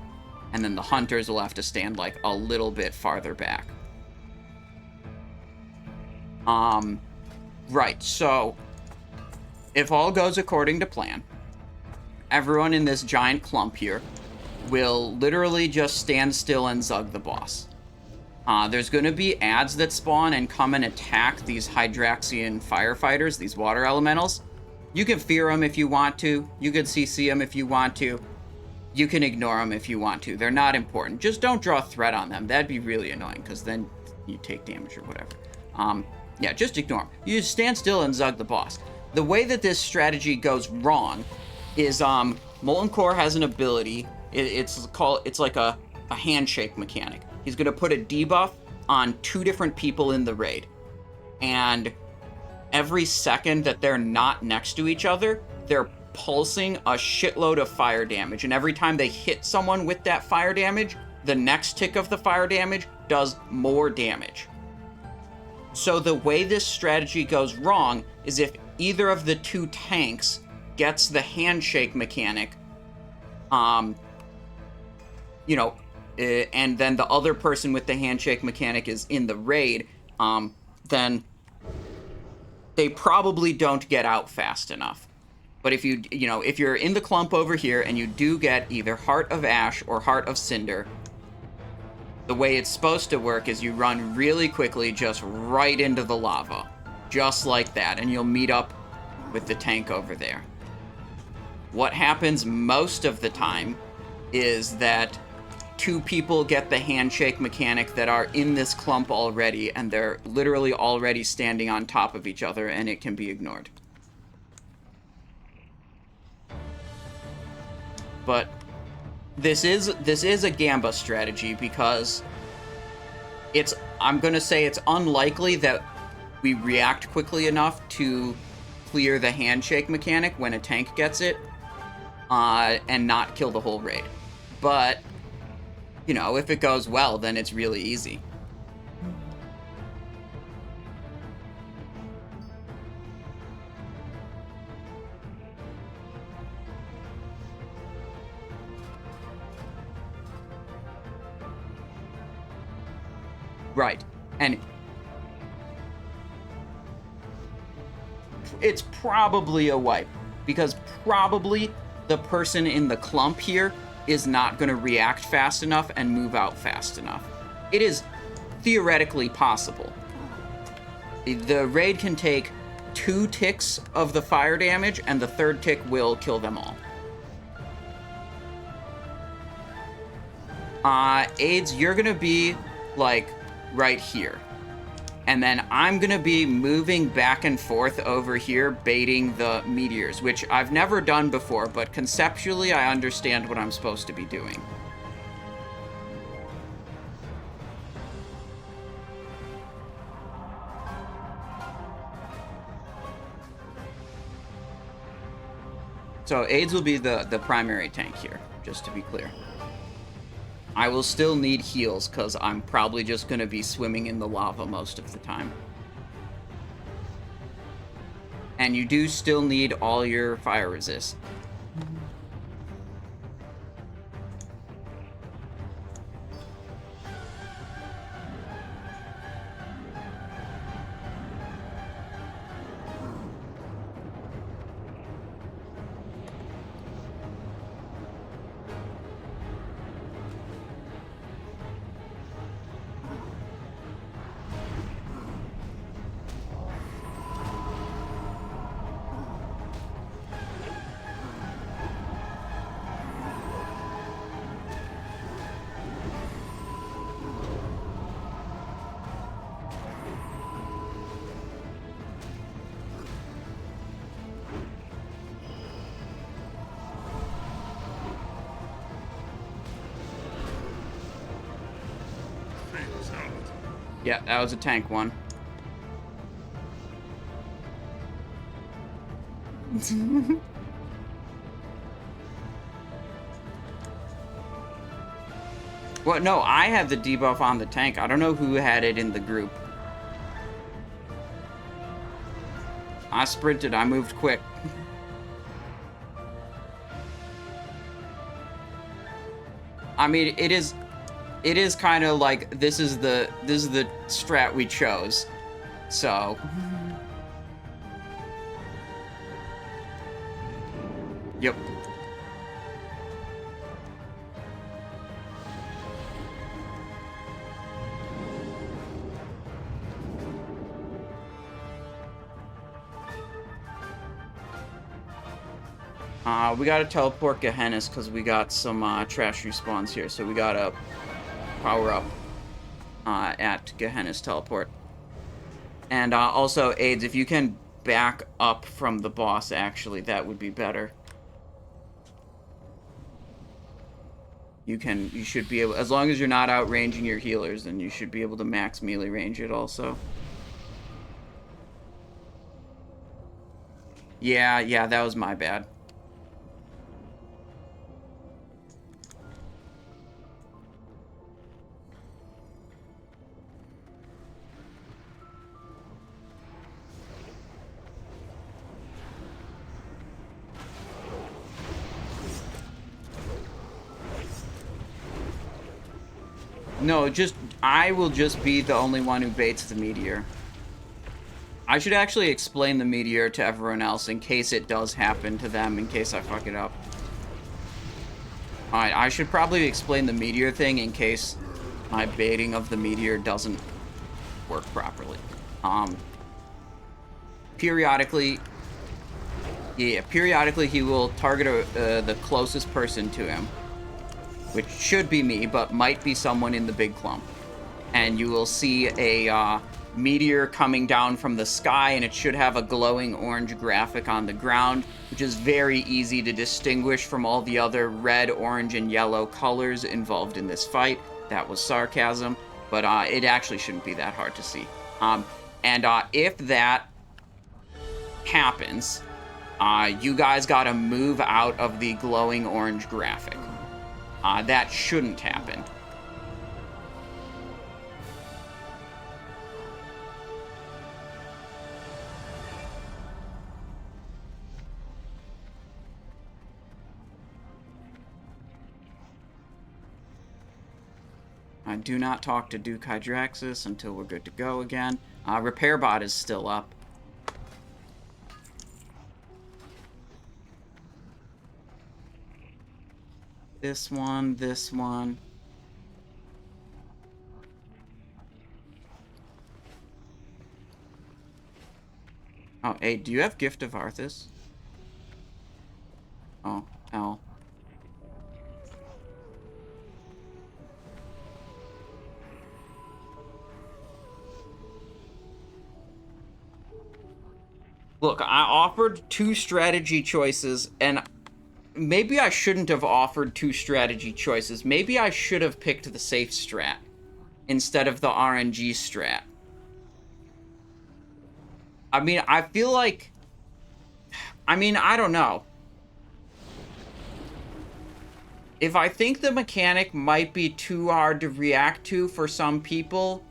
Speaker 1: And then the hunters will have to stand, like, a little bit farther back. Right, so if all goes according to plan, everyone in this giant clump here will literally just stand still and zug the boss. There's going to be ads that spawn and come and attack these Hydraxian firefighters, these water elementals. You can fear them if you want to. You can CC them if you want to. You can ignore them if you want to. They're not important. Just don't draw threat on them. That'd be really annoying, because then you take damage or whatever. Yeah, just ignore them. You just stand still and zug the boss. The way that this strategy goes wrong is Molten Core has an ability. It's like a handshake mechanic. He's going to put a debuff on 2 different people in the raid. And every second that they're not next to each other, they're pulsing a shitload of fire damage. And every time they hit someone with that fire damage, the next tick of the fire damage does more damage. So the way this strategy goes wrong is if either of the 2 tanks gets the handshake mechanic, and then the other person with the handshake mechanic is in the raid, then they probably don't get out fast enough. But if if you're in the clump over here and you do get either Heart of Ash or Heart of Cinder, the way it's supposed to work is you run really quickly just right into the lava. Just like that, and you'll meet up with the tank over there. What happens most of the time is that 2 people get the handshake mechanic that are in this clump already, and they're literally already standing on top of each other, and it can be ignored. But this is a Gamba strategy because I'm gonna say it's unlikely that we react quickly enough to clear the handshake mechanic when a tank gets it, and not kill the whole raid. But if it goes well, then it's really easy. Right. And it's probably a wipe, because probably the person in the clump here is not going to react fast enough and move out fast enough. It is theoretically possible. The raid can take 2 ticks of the fire damage, and the 3rd tick will kill them all. AIDS, you're going to be, like, right here. And then I'm going to be moving back and forth over here, baiting the meteors, which I've never done before, but conceptually I understand what I'm supposed to be doing. So AIDS will be the primary tank here, just to be clear. I will still need heals, because I'm probably just going to be swimming in the lava most of the time. And you do still need all your fire resist. Yeah, that was a tank one. Well, no, I had the debuff on the tank. I don't know who had it in the group. I sprinted, I moved quick. I mean, it is kind of like this is the strat we chose. So, yep. We gotta teleport Gehennas because we got some trash respawns here, so we gotta power up at Gehennas teleport. And also, AIDS, if you can back up from the boss, actually, that would be better. You should be able, as long as you're not outranging your healers, then you should be able to max melee range it also. Yeah, that was my bad. No, I will just be the only one who baits the meteor. I should actually explain the meteor to everyone else in case it does happen to them, in case I fuck it up. Alright, I should probably explain the meteor thing in case my baiting of the meteor doesn't work properly. Periodically he will target the closest person to him, which should be me, but might be someone in the big clump. And you will see a meteor coming down from the sky, and it should have a glowing orange graphic on the ground, which is very easy to distinguish from all the other red, orange, and yellow colors involved in this fight. That was sarcasm, but it actually shouldn't be that hard to see. If that happens, you guys gotta move out of the glowing orange graphic. That shouldn't happen. Do not talk to Duke Hydraxis until we're good to go again. Repair bot is still up. This one. Oh, hey, do you have Gift of Arthas? Oh, L. Look, I offered 2 strategy choices, and maybe I shouldn't have offered 2 strategy choices. Maybe I should have picked the safe strat instead of the RNG strat. I mean, I feel like... I mean, I don't know. If I think the mechanic might be too hard to react to for some people,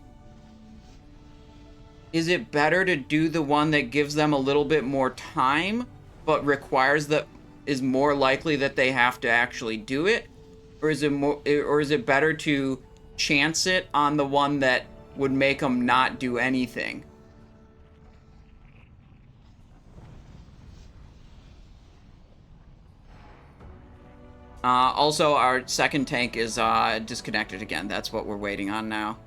Speaker 1: is it better to do the one that gives them a little bit more time, but requires that is more likely that they have to actually do it? Or is it better to chance it on the one that would make them not do anything? Also, our second tank is disconnected again. That's what we're waiting on now.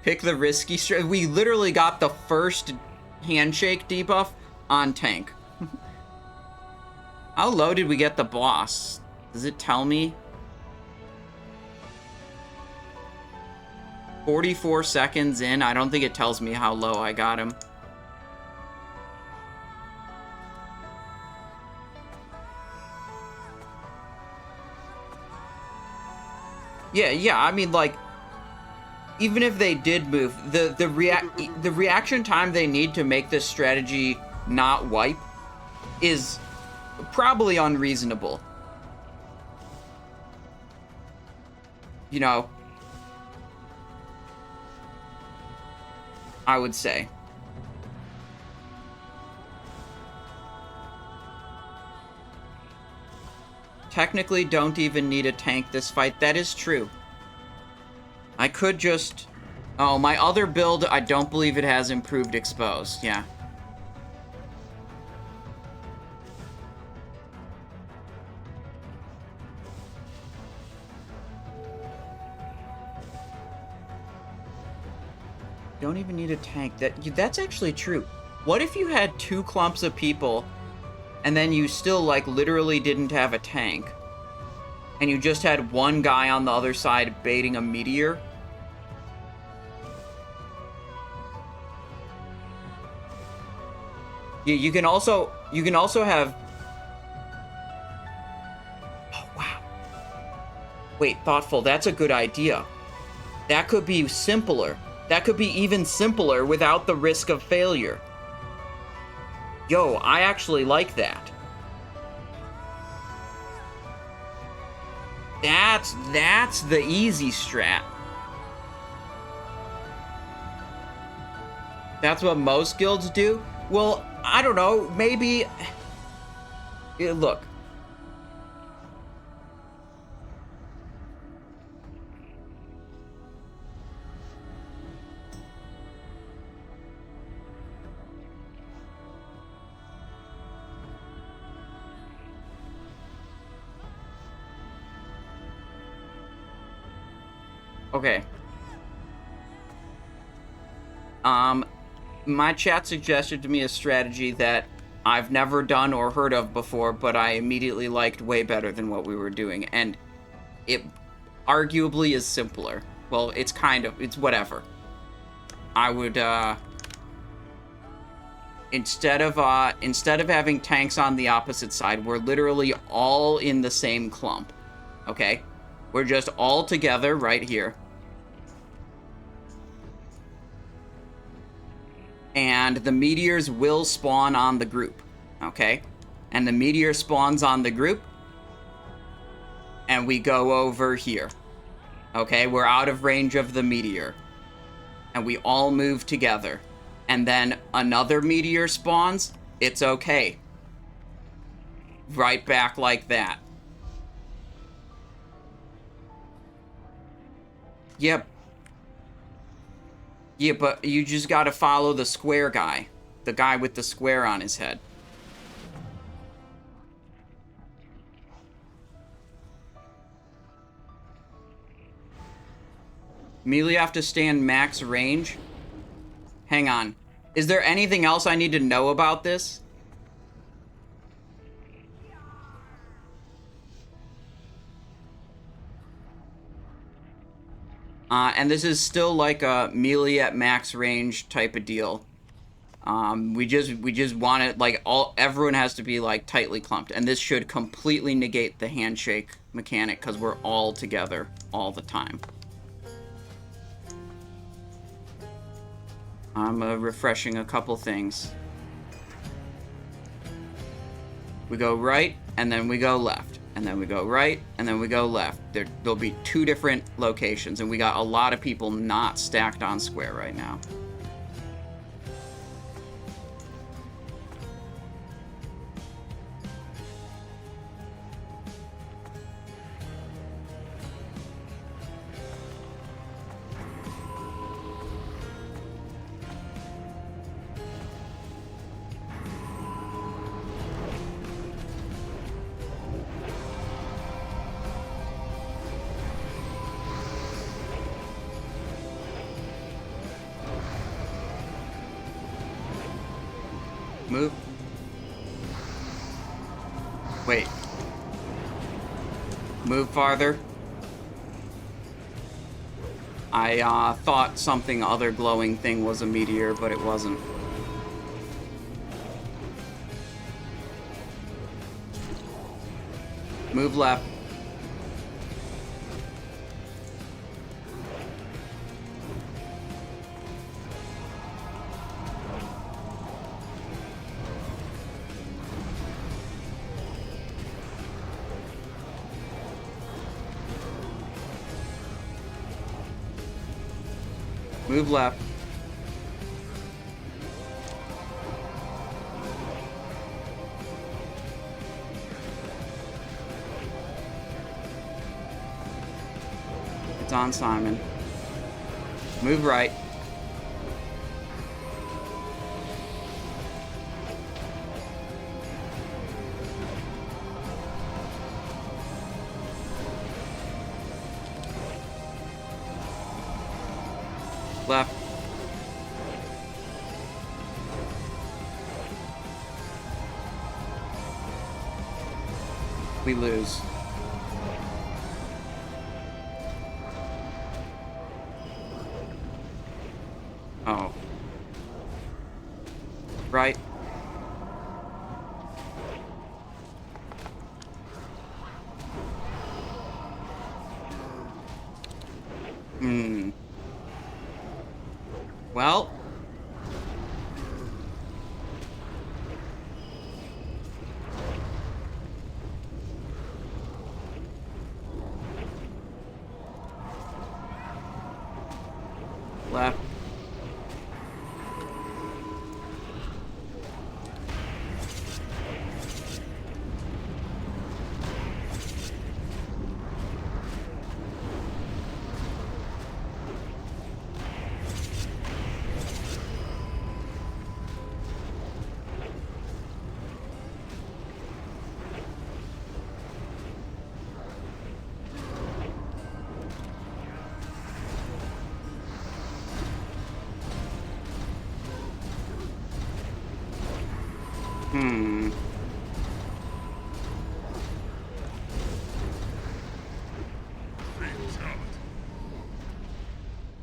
Speaker 1: Pick the risky strat. We literally got the first handshake debuff on tank. How low did we get the boss? Does it tell me? 44 seconds in. I don't think it tells me how low I got him. Yeah, I mean, like, even if they did move, the reaction time they need to make this strategy not wipe is probably unreasonable. You know, I would say. Technically don't even need a tank this fight. That is true. I could just... Oh, my other build, I don't believe it has improved expose. Yeah. Don't even need a tank. That's actually true. What if you had 2 clumps of people and then you still, like, literally didn't have a tank, and you just had one guy on the other side baiting a meteor? Yeah, you can also have... Oh, wow. Wait, thoughtful, that's a good idea. That could be simpler. That could be even simpler without the risk of failure. Yo, I actually like that. That's the easy strat. That's what most guilds do? Well, I don't know, maybe... Look. Okay. My chat suggested to me a strategy that I've never done or heard of before, but I immediately liked way better than what we were doing, and it arguably is simpler. Well, it's whatever. I would, instead of having tanks on the opposite side, we're literally all in the same clump, okay? We're just all together right here. And the meteors will spawn on the group, okay? And the meteor spawns on the group, and we go over here, okay? We're out of range of the meteor, and we all move together. And then another meteor spawns, it's okay. Right back like that. Yep. Yeah, but you just gotta follow the square guy. The guy with the square on his head. Immediately have to stand max range. Hang on. Is there anything else I need to know about this? And this is still like a melee at max range type of deal. We just want it, like, everyone has to be, like, tightly clumped. And this should completely negate the handshake mechanic, because we're all together all the time. I'm refreshing a couple things. We go right, and then we go left. And then we go right, and then we go left. There'll be 2 different locations, and we got a lot of people not stacked on square right now. Move. Wait. Move farther. I thought something other glowing thing was a meteor, but it wasn't. Move left. Move left. It's on Simon. Move right. Left. We lose. Oh. Right. Well. Left.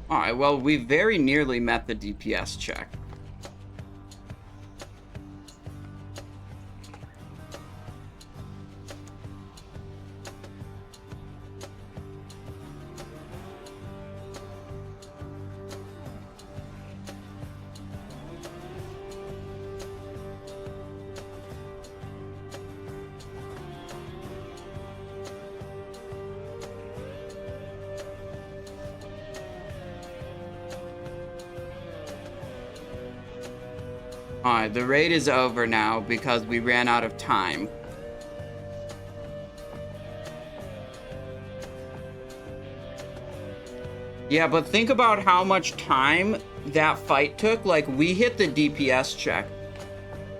Speaker 1: Alright, well, we very nearly met the DPS check. Alright, the raid is over now because we ran out of time. Yeah, but think about how much time that fight took. Like, we hit the DPS check.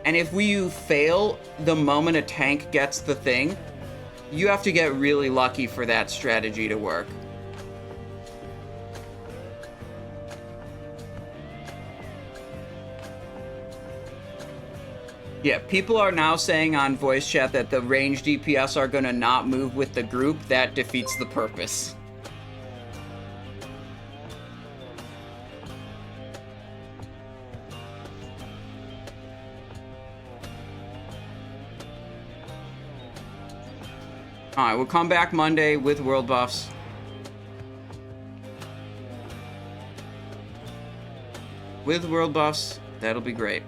Speaker 1: And if you fail the moment a tank gets the thing, you have to get really lucky for that strategy to work. Yeah, people are now saying on voice chat that the ranged DPS are gonna not move with the group. That defeats the purpose. Alright, we'll come back Monday with world buffs. With world buffs, that'll be great.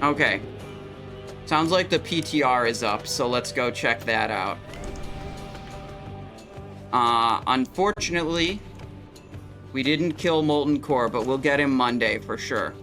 Speaker 1: Okay. Sounds like the PTR is up, so let's go check that out. Unfortunately, we didn't kill Molten Core, but we'll get him Monday for sure.